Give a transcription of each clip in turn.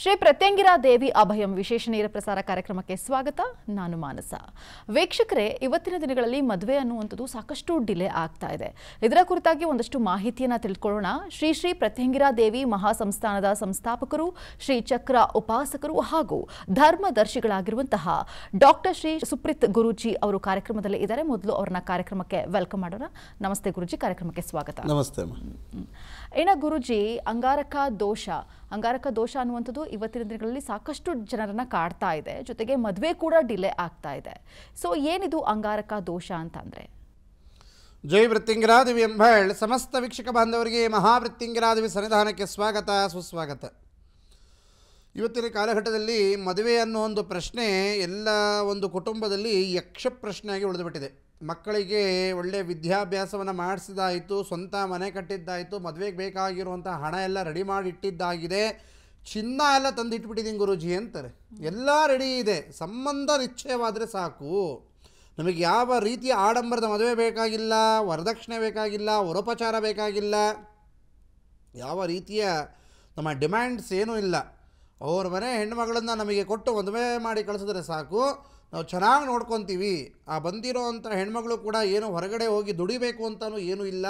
ಶ್ರೀ ಪ್ರತ್ಯಂಗಿರಾ ದೇವಿ ಅಭಯಂ ವಿಶೇಷ ನೇರ ಪ್ರಸಾರ ಕಾರ್ಯಕ್ರಮಕ್ಕೆ ಸ್ವಾಗತ. ನಾನು ಮಾನಸ. ವೀಕ್ಷಕರೇ, ಇವತ್ತಿನ ದಿನಗಳಲ್ಲಿ ಮದುವೆ ಅನ್ನುವಂಥದ್ದು ಸಾಕಷ್ಟು ಡಿಲೇ ಆಗ್ತಾ ಇದೆ. ಇದರ ಕುರಿತಾಗಿ ಒಂದಷ್ಟು ಮಾಹಿತಿಯನ್ನ ತಿಳ್ಕೊಳ್ಳೋಣ. ಶ್ರೀ ಶ್ರೀ ಪ್ರತ್ಯಂಗಿರಾ ದೇವಿ ಮಹಾಸಂಸ್ಥಾನದ ಸಂಸ್ಥಾಪಕರು, ಶ್ರೀ ಚಕ್ರ ಉಪಾಸಕರು ಹಾಗೂ ಧರ್ಮದರ್ಶಿಗಳಾಗಿರುವಂತಹ ಡಾಕ್ಟರ್ ಶ್ರೀ ಸುಪ್ರೀತ್ ಗುರೂಜಿ ಅವರು ಕಾರ್ಯಕ್ರಮದಲ್ಲಿ ಇದ್ದಾರೆ. ಮೊದಲು ಅವರನ್ನ ಕಾರ್ಯಕ್ರಮಕ್ಕೆ ವೆಲ್ಕಮ್ ಮಾಡೋಣ. ನಮಸ್ತೆ ಗುರೂಜಿ, ಕಾರ್ಯಕ್ರಮಕ್ಕೆ ಸ್ವಾಗತ. ನಮಸ್ತೆ. ಏನ ಗುರೂಜಿ, ಅಂಗಾರಕ ದೋಷ ಅನ್ನುವಂಥದ್ದು ಇವತ್ತಿನ ದಿನಗಳಲ್ಲಿ ಸಾಕಷ್ಟು ಜನರನ್ನ ಕಾಡ್ತಾ ಇದೆ. ಜೊತೆಗೆ ಮದುವೆ ಕೂಡ ಡಿಲೇ ಆಗ್ತಾ ಇದೆ. ಸೊ ಏನಿದು ಅಂಗಾರಕ ದೋಷ ಅಂತಂದ್ರೆ? ಜೈ ವೃತ್ತಿಂಗಿರಾದೇವಿ ಎಂಬ ಸಮಸ್ತ ವೀಕ್ಷಕ ಬಾಂಧವರಿಗೆ ಮಹಾವೃತ್ತಿಂಗಿರಾದೇವಿ ಸನ್ನಿಧಾನಕ್ಕೆ ಸ್ವಾಗತ, ಸುಸ್ವಾಗತ. ಇವತ್ತಿನ ಕಾಲಘಟ್ಟದಲ್ಲಿ ಮದುವೆ ಅನ್ನೋ ಒಂದು ಪ್ರಶ್ನೆ ಎಲ್ಲ ಒಂದು ಕುಟುಂಬದಲ್ಲಿ ಯಕ್ಷ ಪ್ರಶ್ನೆಯಾಗಿ ಉಳಿದುಬಿಟ್ಟಿದೆ. ಮಕ್ಕಳಿಗೆ ಒಳ್ಳೆಯ ವಿದ್ಯಾಭ್ಯಾಸವನ್ನು ಮಾಡಿಸಿದಾಯಿತು, ಸ್ವಂತ ಮನೆ ಕಟ್ಟಿದ್ದಾಯಿತು, ಮದುವೆಗೆ ಬೇಕಾಗಿರುವಂಥ ಹಣ ಎಲ್ಲ ರೆಡಿ ಮಾಡಿ ಇಟ್ಟಿದ್ದಾಗಿದೆ, ಚಿನ್ನ ಎಲ್ಲ ತಂದಿಟ್ಬಿಟ್ಟಿದ್ದೀನಿ ಗುರೂಜಿ ಅಂತಾರೆ. ಎಲ್ಲ ರೆಡಿ ಇದೆ, ಸಂಬಂಧ ನಿಶ್ಚಯವಾದರೆ ಸಾಕು, ನಮಗೆ ಯಾವ ರೀತಿಯ ಆಡಂಬರದ ಮದುವೆ ಬೇಕಾಗಿಲ್ಲ, ವರದಕ್ಷಿಣೆ ಬೇಕಾಗಿಲ್ಲ, ವರೋಪಚಾರ ಬೇಕಾಗಿಲ್ಲ, ಯಾವ ರೀತಿಯ ನಮ್ಮ ಡಿಮ್ಯಾಂಡ್ಸ್ ಏನೂ ಇಲ್ಲ. ಅವ್ರ ಮನೆ ಹೆಣ್ಣುಮಗಳನ್ನು ನಮಗೆ ಕೊಟ್ಟು ಮದುವೆ ಮಾಡಿ ಕಳಿಸಿದ್ರೆ ಸಾಕು, ನಾವು ಚೆನ್ನಾಗಿ ನೋಡ್ಕೊತೀವಿ. ಆ ಬಂದಿರೋ ಅಂಥ ಹೆಣ್ಮಗಳು ಕೂಡ ಏನು ಹೊರಗಡೆ ಹೋಗಿ ದುಡಿಬೇಕು ಅಂತಲೂ ಏನೂ ಇಲ್ಲ,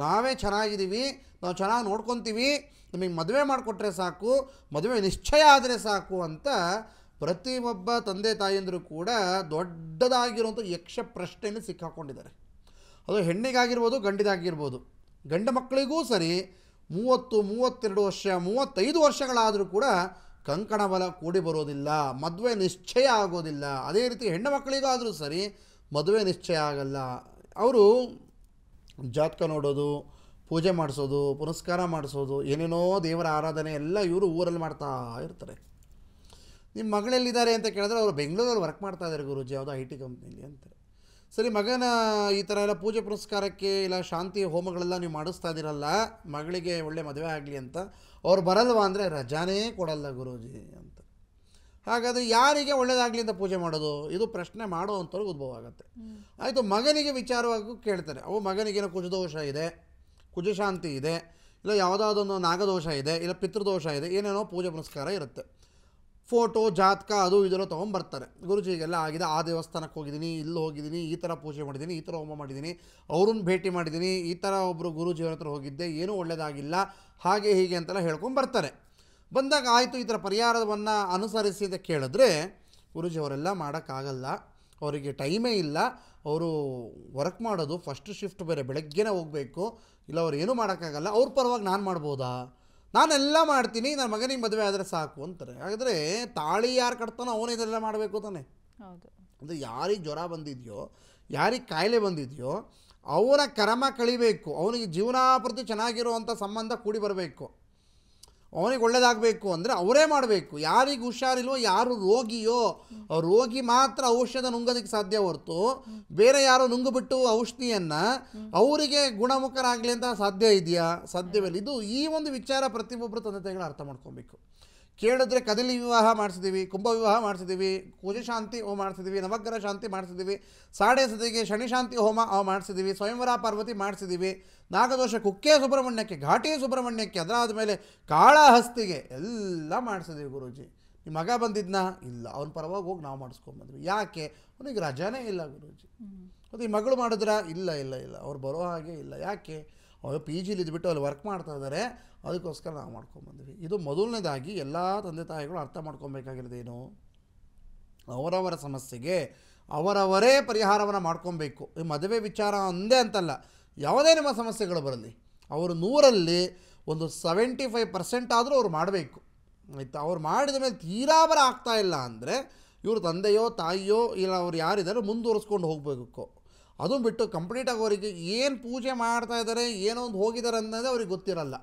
ನಾವೇ ಚೆನ್ನಾಗಿದ್ದೀವಿ, ನಾವು ಚೆನ್ನಾಗಿ ನೋಡ್ಕೊತೀವಿ, ನಮಗೆ ಮದುವೆ ಮಾಡಿಕೊಟ್ರೆ ಸಾಕು, ಮದುವೆ ನಿಶ್ಚಯ ಆದರೆ ಸಾಕು ಅಂತ ಪ್ರತಿಯೊಬ್ಬ ತಂದೆ ತಾಯಿಯಂದರು ಕೂಡ ದೊಡ್ಡದಾಗಿರುವಂಥ ಯಕ್ಷ ಪ್ರಶ್ನೆಯನ್ನು ಸಿಕ್ಕಾಕೊಂಡಿದ್ದಾರೆ. ಅದು ಹೆಣ್ಣಿಗಾಗಿರ್ಬೋದು, ಗಂಡಿಗಾಗಿರ್ಬೋದು. ಗಂಡು ಮಕ್ಕಳಿಗೂ ಸರಿ 30, 32 ವರ್ಷ, 35 ವರ್ಷಗಳಾದರೂ ಕೂಡ ಕಂಕಣ ಬಲ ಕೂಡಿ ಬರೋದಿಲ್ಲ, ಮದುವೆ ನಿಶ್ಚಯ ಆಗೋದಿಲ್ಲ. ಅದೇ ರೀತಿ ಹೆಣ್ಣು ಮಕ್ಕಳಿಗಾದರೂ ಸರಿ ಮದುವೆ ನಿಶ್ಚಯ ಆಗಲ್ಲ. ಅವರು ಜಾತಕ ನೋಡೋದು, ಪೂಜೆ ಮಾಡಿಸೋದು, ಪುನಸ್ಕಾರ ಮಾಡಿಸೋದು, ಏನೇನೋ ದೇವರ ಆರಾಧನೆ ಎಲ್ಲ ಇವರು ಊರಲ್ಲಿ ಮಾಡ್ತಾ ಇರ್ತಾರೆ. ನಿಮ್ಮ ಮಗಳೆಲ್ಲಿದ್ದಾರೆ ಅಂತ ಕೇಳಿದ್ರೆ ಅವರು ಬೆಂಗಳೂರಲ್ಲಿ ವರ್ಕ್ ಮಾಡ್ತಾ ಇದ್ದಾರೆ ಗುರೂಜಿ, ಯಾವುದೋ IT ಕಂಪ್ನಿಲಿ ಅಂತಾರೆ. ಸರಿ, ಮಗನ ಈ ಥರ ಎಲ್ಲ ಪೂಜೆ ಪುರಸ್ಕಾರಕ್ಕೆ ಇಲ್ಲ ಶಾಂತಿ ಹೋಮಗಳೆಲ್ಲ ನೀವು ಮಾಡಿಸ್ತಾ ಇದ್ದೀರಲ್ಲ, ಮಗಳಿಗೆ ಒಳ್ಳೆ ಮದುವೆ ಆಗಲಿ ಅಂತ, ಅವ್ರು ಬರಲ್ವಾ ಅಂದರೆ ರಜಾನೇ ಕೊಡಲ್ಲ ಗುರೂಜಿ ಅಂತ. ಹಾಗಾದರೆ ಯಾರಿಗೆ ಒಳ್ಳೇದಾಗಲಿ ಅಂತ ಪೂಜೆ ಮಾಡೋದು? ಇದು ಪ್ರಶ್ನೆ ಮಾಡೋ ಅಂಥವ್ರಿಗೆ ಉದ್ಭವ ಆಗುತ್ತೆ. ಆಯಿತು, ಮಗನಿಗೆ ವಿಚಾರವಾಗೂ ಕೇಳ್ತಾರೆ. ಮಗನಿಗೇನೋ ಕುಜದೋಷ ಇದೆ, ಕುಜಶಾಂತಿ ಇದೆ, ಇಲ್ಲ ಯಾವುದಾದೊಂದು ನಾಗದೋಷ ಇದೆ, ಇಲ್ಲ ಪಿತೃದೋಷ ಇದೆ, ಏನೇನೋ ಪೂಜೆ ಪುನಸ್ಕಾರ ಇರುತ್ತೆ. ಫೋಟೋ, ಜಾತಕ ಅದು ಇದೆಲ್ಲ ತೊಗೊಂಬರ್ತಾರೆ. ಗುರುಜಿಗೆಲ್ಲ ಆಗಿದೆ, ಆ ದೇವಸ್ಥಾನಕ್ಕೆ ಹೋಗಿದ್ದೀನಿ, ಇಲ್ಲಿ ಹೋಗಿದ್ದೀನಿ, ಈ ಥರ ಪೂಜೆ ಮಾಡಿದ್ದೀನಿ, ಈ ಥರ ಹೋಮ ಮಾಡಿದ್ದೀನಿ, ಅವ್ರನ್ನ ಭೇಟಿ ಮಾಡಿದ್ದೀನಿ, ಈ ಥರ ಒಬ್ಬರು ಗುರೂಜಿಯವ್ರ ಹತ್ರ ಹೋಗಿದ್ದೆ, ಏನೂ ಒಳ್ಳೆಯದಾಗಿಲ್ಲ, ಹಾಗೆ ಹೀಗೆ ಅಂತೆಲ್ಲ ಹೇಳ್ಕೊಂಬರ್ತಾರೆ. ಬಂದಾಗ ಆಯಿತು ಈ ಥರ ಪರಿಹಾರವನ್ನು ಅನುಸರಿಸಿ ಅಂತ ಕೇಳಿದ್ರೆ ಗುರೂಜಿಯವರೆಲ್ಲ ಮಾಡೋಕ್ಕಾಗಲ್ಲ, ಅವರಿಗೆ ಟೈಮೇ ಇಲ್ಲ, ಅವರು ವರ್ಕ್ ಮಾಡೋದು ಫಸ್ಟ್ ಶಿಫ್ಟ್ ಬೇರೆ, ಬೆಳಗ್ಗೆನೇ ಹೋಗಬೇಕು, ಇಲ್ಲ ಅವ್ರು ಏನೂ ಮಾಡೋಕ್ಕಾಗಲ್ಲ, ಅವ್ರ ಪರವಾಗಿ ನಾನು ಮಾಡ್ಬೋದಾ, ನಾನೆಲ್ಲ ಮಾಡ್ತೀನಿ, ನನ್ನ ಮಗನಿಗೆ ಮದುವೆ ಆದರೆ ಸಾಕು ಅಂತಾರೆ. ಹಾಗಾದರೆ ತಾಳಿ ಯಾರು ಕಟ್ತಾನೋ ಅವನೇ ಇದೆಲ್ಲ ಮಾಡಬೇಕು ತಾನೆ. ಹೌದು. ಅಂದರೆ ಯಾರಿಗೆ ಜ್ವರ ಬಂದಿದೆಯೋ, ಯಾರಿಗೆ ಕಾಯಿಲೆ ಬಂದಿದೆಯೋ ಅವನ ಕರ್ಮ ಕಳಿಬೇಕು, ಅವನಿಗೆ ಜೀವನಾಪೃತಿ ಚೆನ್ನಾಗಿರುವಂಥ ಸಂಬಂಧ ಕೂಡಿ ಬರಬೇಕು, ಅವನಿಗೆ ಒಳ್ಳೇದಾಗಬೇಕು ಅಂದರೆ ಅವರೇ ಮಾಡಬೇಕು. ಯಾರಿಗೆ ಹುಷಾರಿಲ್ವೋ, ಯಾರು ರೋಗಿಯೋ ರೋಗಿ ಮಾತ್ರ ಔಷಧ ನುಂಗೋದಕ್ಕೆ ಸಾಧ್ಯ ಹೊರತು ಬೇರೆ ಯಾರೋ ನುಂಗುಬಿಟ್ಟು ಔಷಧಿಯನ್ನು ಅವರಿಗೆ ಗುಣಮುಖರಾಗಲಿ ಅಂತ ಸಾಧ್ಯ ಇದೆಯಾ? ಸಾಧ್ಯವಿಲ್ಲ. ಇದು ಈ ಒಂದು ವಿಚಾರ ಪ್ರತಿಯೊಬ್ಬರು ತಂದೆ ತಾಯಿಗಳು ಅರ್ಥ ಮಾಡ್ಕೊಬೇಕು. ಕೇಳಿದ್ರೆ ಕದಲಿ ವಿವಾಹ ಮಾಡಿಸಿದ್ದೀವಿ, ಕುಂಭ ವಿವಾಹ ಮಾಡಿಸಿದ್ದೀವಿ, ಕುಜಶಾಂತಿ ಹೋಮ ಮಾಡಿಸಿದ್ದೀವಿ, ನವಗ್ರಹ ಶಾಂತಿ ಮಾಡಿಸಿದ್ದೀವಿ, ಸಾಡೆ ಸತಿಗೆ ಶನಿ ಶಾಂತಿ ಹೋಮ ಮಾಡಿಸಿದ್ದೀವಿ, ಸ್ವಯಂವರ ಪಾರ್ವತಿ ಮಾಡಿಸಿದ್ದೀವಿ, ನಾಗದೋಷ ಕುಕ್ಕೆ ಸುಬ್ರಹ್ಮಣ್ಯಕ್ಕೆ, ಘಾಟಿ ಸುಬ್ರಹ್ಮಣ್ಯಕ್ಕೆ, ಅದರಾದ ಮೇಲೆ ಕಾಳಹಸ್ತಿಗೆ ಎಲ್ಲ ಮಾಡಿಸಿದ್ದೀವಿ ಗುರೂಜಿ. ನಿಮ್ಮ ಮಗ ಬಂದಿದ್ನಾ? ಇಲ್ಲ, ಅವನ ಪರವಾಗಿ ಹೋಗಿ ನಾವು ಮಾಡಿಸ್ಕೊಂಬಂದ್ವಿ. ಯಾಕೆ? ಅವನಿಗೆ ರಜಾನೇ ಇಲ್ಲ ಗುರೂಜಿ. ಮತ್ತು ಈ ಮಗಳು ಮಾಡಿದ್ರಾ? ಇಲ್ಲ, ಅವ್ರು ಬರೋ ಹಾಗೆ ಇಲ್ಲ. ಯಾಕೆ? ಅವರು PGಲಿ ಇದ್ಬಿಟ್ಟು ಅಲ್ಲಿ ವರ್ಕ್ ಮಾಡ್ತಾ ಇದ್ದಾರೆ, ಅದಕ್ಕೋಸ್ಕರ ನಾವು ಮಾಡ್ಕೊಂಬಂದ್ವಿ. ಇದು ಮೊದಲನೇದಾಗಿ ಎಲ್ಲ ತಂದೆ ತಾಯಿಗಳು ಅರ್ಥ ಮಾಡ್ಕೊಬೇಕಾಗಿರೋದೇನು, ಅವರವರ ಸಮಸ್ಯೆಗೆ ಅವರವರೇ ಪರಿಹಾರವನ್ನು ಮಾಡ್ಕೊಬೇಕು. ಈ ಮದುವೆ ವಿಚಾರ ಒಂದೇ ಅಂತಲ್ಲ, ಯಾವುದೇ ನಿಮ್ಮ ಸಮಸ್ಯೆಗಳು ಬರಲಿ, ಅವರು 100ರಲ್ಲಿ ಒಂದು 75% ಆದರೂ ಅವ್ರು ಮಾಡಬೇಕು. ಆಯಿತು, ಅವ್ರು ಮಾಡಿದ ಮೇಲೆ ತೀರಾ ಬರ ಆಗ್ತಾಯಿಲ್ಲ ಅಂದರೆ ಇವರು ತಂದೆಯೋ ತಾಯಿಯೋ ಇಲ್ಲ ಅವ್ರು ಯಾರಿದ್ದಾರೋ ಮುಂದುವರಿಸ್ಕೊಂಡು ಹೋಗಬೇಕು. ಅದನ್ನು ಬಿಟ್ಟು ಕಂಪ್ಲೀಟಾಗಿ ಅವರಿಗೆ ಏನು ಪೂಜೆ ಮಾಡ್ತಾ ಇದ್ದಾರೆ, ಏನೋ ಒಂದು ಹೋಗಿದ್ದಾರೆ ಅನ್ನೋದೇ ಅವ್ರಿಗೆ ಗೊತ್ತಿರಲ್ಲ.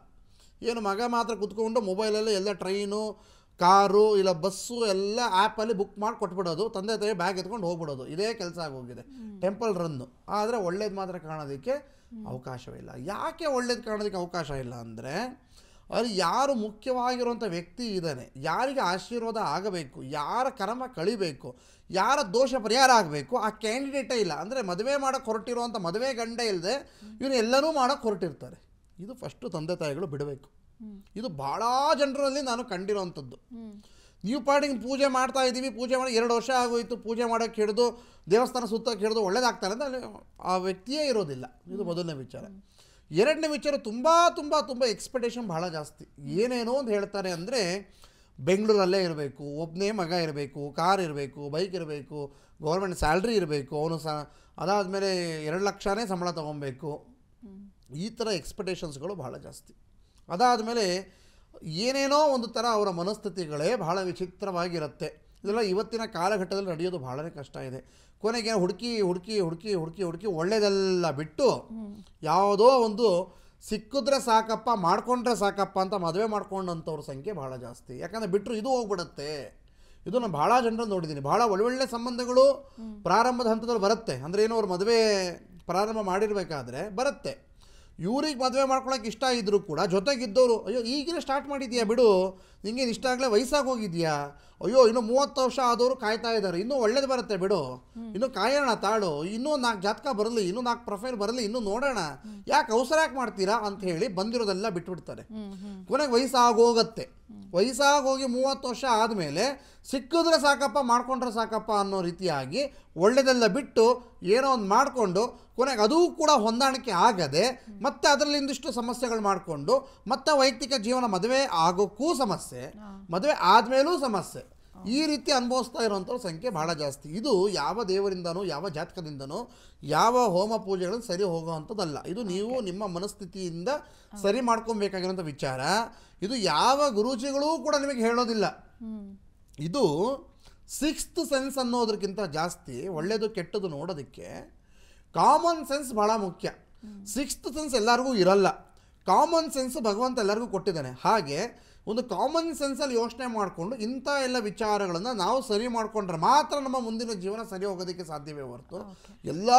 ಏನು ಮಗ ಮಾತ್ರ ಕೂತ್ಕೊಂಡು ಮೊಬೈಲಲ್ಲಿ ಎಲ್ಲ ಟ್ರೈನು, ಕಾರು ಇಲ್ಲ ಬಸ್ಸು ಎಲ್ಲ ಆ್ಯಪಲ್ಲಿ ಬುಕ್ ಮಾಡಿ ಕೊಟ್ಬಿಡೋದು, ತಂದೆ ತಾಯಿ ಬ್ಯಾಗ್ ಎತ್ಕೊಂಡು ಹೋಗ್ಬಿಡೋದು, ಇದೇ ಕೆಲಸ ಆಗೋಗಿದೆ. Temple run. ಆದರೆ ಒಳ್ಳೇದು ಮಾತ್ರ ಕಾಣೋದಕ್ಕೆ ಅವಕಾಶವಿಲ್ಲ. ಯಾಕೆ ಒಳ್ಳೇದು ಕಾಣೋದಕ್ಕೆ ಅವಕಾಶ ಇಲ್ಲ ಅಂದರೆ ಅಲ್ಲಿ ಯಾರು ಮುಖ್ಯವಾಗಿರುವಂಥ ವ್ಯಕ್ತಿ ಇದ್ದಾನೆ, ಯಾರಿಗೆ ಆಶೀರ್ವಾದ ಆಗಬೇಕು, ಯಾರ ಕರ್ಮ ಕಳಿಬೇಕು, ಯಾರ ದೋಷ ಪರಿಹಾರ ಆಗಬೇಕು, ಆ ಕ್ಯಾಂಡಿಡೇಟೇ ಇಲ್ಲ. ಅಂದರೆ ಮದುವೆ ಮಾಡೋಕ್ಕೆ ಹೊರಟಿರುವಂಥ ಮದುವೆ ಗಂಡ ಇಲ್ಲದೆ ಇವನು ಎಲ್ಲನೂ ಮಾಡೋಕ್ಕೆ ಹೊರಟಿರ್ತಾರೆ. ಇದು ಫಸ್ಟು ತಂದೆ ತಾಯಿಗಳು ಬಿಡಬೇಕು. ಇದು ಭಾಳ ಜನರಲ್ಲಿ ನಾನು ಕಂಡಿರೋವಂಥದ್ದು. ನೀವು ಪಾಡಿಗೆ ಪೂಜೆ ಮಾಡ್ತಾ ಇದ್ದೀವಿ, ಪೂಜೆ ಮಾಡಿ 2 ವರ್ಷ ಆಗೋಯಿತು, ಪೂಜೆ ಮಾಡೋಕ್ಕೆ ಹಿಡಿದು ದೇವಸ್ಥಾನ ಸುತ್ತಕ್ಕೆ ಹಿಡಿದು ಒಳ್ಳೇದಾಗ್ತಾರೆ ಅಂತ ಅಲ್ಲಿ ಆ ವ್ಯಕ್ತಿಯೇ ಇರೋದಿಲ್ಲ. ಇದು ಮೊದಲನೇ ವಿಚಾರ. ಎರಡನೇ ವಿಚಾರ, ತುಂಬ ತುಂಬ ತುಂಬ ಎಕ್ಸ್ಪೆಕ್ಟೇಷನ್ ಭಾಳ ಜಾಸ್ತಿ. ಏನೇನೋ ಅಂತ ಹೇಳ್ತಾರೆ ಅಂದರೆ ಬೆಂಗಳೂರಲ್ಲೇ ಇರಬೇಕು, ಒಬ್ಬನೇ ಮಗ ಇರಬೇಕು, ಕಾರ್ ಇರಬೇಕು, ಬೈಕ್ ಇರಬೇಕು, ಗೌರ್ಮೆಂಟ್ ಸ್ಯಾಲ್ರಿ ಇರಬೇಕು, ಅವನು ಅದಾದಮೇಲೆ 2 ಲಕ್ಷನೇ ಸಂಬಳ ತೊಗೊಬೇಕು. ಈ ಥರ ಎಕ್ಸ್ಪೆಕ್ಟೇಷನ್ಸ್ಗಳು ಭಾಳ ಜಾಸ್ತಿ. ಅದಾದಮೇಲೆ ಏನೇನೋ ಒಂದು ಥರ ಅವರ ಮನಸ್ಥಿತಿಗಳೇ ಬಹಳ ವಿಚಿತ್ರವಾಗಿರುತ್ತೆ. ಇದೆಲ್ಲ ಇವತ್ತಿನ ಕಾಲಘಟ್ಟದಲ್ಲಿ ನಡೆಯೋದು ಭಾಳನೇ ಕಷ್ಟ ಇದೆ. ಕೊನೆಗೆ ಹುಡುಕಿ ಹುಡುಕಿ ಹುಡುಕಿ ಹುಡುಕಿ ಹುಡುಕಿ ಒಳ್ಳೆಯದೆಲ್ಲ ಬಿಟ್ಟು ಯಾವುದೋ ಒಂದು ಸಿಕ್ಕಿದ್ರೆ ಸಾಕಪ್ಪ, ಮಾಡ್ಕೊಂಡ್ರೆ ಸಾಕಪ್ಪ ಅಂತ ಮದುವೆ ಮಾಡ್ಕೊಂಡಂಥವ್ರ ಸಂಖ್ಯೆ ಭಾಳ ಜಾಸ್ತಿ. ಯಾಕಂದರೆ ಬಿಟ್ಟರು ಇದು ಹೋಗ್ಬಿಡುತ್ತೆ. ಇದು ನಾನು ಭಾಳ ಜನರಲ್ಲಿ ನೋಡಿದ್ದೀನಿ. ಭಾಳ ಒಳ್ಳೊಳ್ಳೆ ಸಂಬಂಧಗಳು ಪ್ರಾರಂಭದ ಹಂತದಲ್ಲಿ ಬರುತ್ತೆ. ಅಂದರೆ ಏನೋ ಅವ್ರು ಮದುವೆ ಪ್ರಾರಂಭ ಮಾಡಿರಬೇಕಾದ್ರೆ ಬರುತ್ತೆ. ಇವ್ರಿಗೆ ಮದುವೆ ಮಾಡ್ಕೊಳಕ್ಕೆ ಇಷ್ಟ ಇದ್ದರೂ ಕೂಡ ಜೊತೆಗಿದ್ದವರು, ಅಯ್ಯೋ ಈಗಿನ ಸ್ಟಾರ್ಟ್ ಮಾಡಿದ್ಯಾ ಬಿಡು, ನಿಂಗೇನು ಇಷ್ಟ ಆಗಲೇ ವಯಸ್ಸಾಗಿ ಹೋಗಿದ್ಯಾ, ಅಯ್ಯೋ ಇನ್ನೂ 30 ವರ್ಷ ಆದವರು ಕಾಯ್ತಾ ಇದ್ದಾರೆ, ಇನ್ನೂ ಒಳ್ಳೇದು ಬರುತ್ತೆ ಬಿಡು, ಇನ್ನೂ ಕಾಯೋಣ ತಾಳು, ಇನ್ನೂ 4 ಜಾತಕ ಬರಲಿ, ಇನ್ನೂ 4 ಪ್ರೊಫೈಲ್ ಬರಲಿ, ಇನ್ನೂ ನೋಡೋಣ, ಯಾಕೆ ಅವಸರ ಯಾಕೆ ಮಾಡ್ತೀರಾ ಅಂತ ಹೇಳಿ ಬಂದಿರೋದೆಲ್ಲ ಬಿಟ್ಬಿಡ್ತಾರೆ. ಕೊನೆಗೆ ವಯಸ್ಸಾಗೋಗತ್ತೆ. ವಯಸ್ಸಾಗೋಗಿ 30 ವರ್ಷ ಆದಮೇಲೆ ಸಿಕ್ಕಿದ್ರೆ ಸಾಕಪ್ಪ, ಮಾಡ್ಕೊಂಡ್ರೆ ಸಾಕಪ್ಪ ಅನ್ನೋ ರೀತಿಯಾಗಿ ಒಳ್ಳೆಯದೆಲ್ಲ ಬಿಟ್ಟು ಏನೋ ಒಂದು ಮಾಡಿಕೊಂಡು ಕೊನೆಗೆ ಅದೂ ಕೂಡ ಹೊಂದಾಣಿಕೆ ಆಗದೆ ಮತ್ತೆ ಅದರಲ್ಲಿ ಇಂದಿಷ್ಟು ಸಮಸ್ಯೆಗಳು ಮಾಡಿಕೊಂಡು ಮತ್ತೆ ವೈಯಕ್ತಿಕ ಜೀವನ, ಮದುವೆ ಆಗೋಕ್ಕೂ ಸಮಸ್ಯೆ, ಮದುವೆ ಆದಮೇಲೂ ಸಮಸ್ಯೆ, ಈ ರೀತಿ ಅನುಭವಿಸ್ತಾ ಇರೋವಂಥವ್ರ ಸಂಖ್ಯೆ ಭಾಳ ಜಾಸ್ತಿ. ಇದು ಯಾವ ದೇವರಿಂದನೋ ಯಾವ ಜಾತಕದಿಂದನೋ ಯಾವ ಹೋಮ ಪೂಜೆಗಳನ್ನು ಸರಿ ಹೋಗೋವಂಥದ್ದಲ್ಲ. ಇದು ನೀವು ನಿಮ್ಮ ಮನಸ್ಥಿತಿಯಿಂದ ಸರಿ ಮಾಡ್ಕೊಬೇಕಾಗಿರೋಂಥ ವಿಚಾರ. ಇದು ಯಾವ ಗುರೂಜಿಗಳೂ ಕೂಡ ನಿಮಗೆ ಹೇಳೋದಿಲ್ಲ. ಇದು 6th ಸೆನ್ಸ್ ಅನ್ನೋದಕ್ಕಿಂತ ಜಾಸ್ತಿ ಒಳ್ಳೆಯದು ಕೆಟ್ಟದ್ದು ನೋಡೋದಕ್ಕೆ ಕಾಮನ್ ಸೆನ್ಸ್ ಭಾಳ ಮುಖ್ಯ. 6th ಸೆನ್ಸ್ ಎಲ್ಲರಿಗೂ ಇರಲ್ಲ. ಕಾಮನ್ ಸೆನ್ಸ್ ಭಗವಂತ ಎಲ್ಲರಿಗೂ ಕೊಟ್ಟಿದ್ದಾನೆ. ಹಾಗೆ ಒಂದು ಕಾಮನ್ ಸೆನ್ಸಲ್ಲಿ ಯೋಚನೆ ಮಾಡಿಕೊಂಡು ಇಂಥ ಎಲ್ಲ ವಿಚಾರಗಳನ್ನು ನಾವು ಸರಿ ಮಾಡಿಕೊಂಡ್ರೆ ಮಾತ್ರ ನಮ್ಮ ಮುಂದಿನ ಜೀವನ ಸರಿ ಹೋಗೋದಕ್ಕೆ ಸಾಧ್ಯವೇ ಹೊರತು ಎಲ್ಲ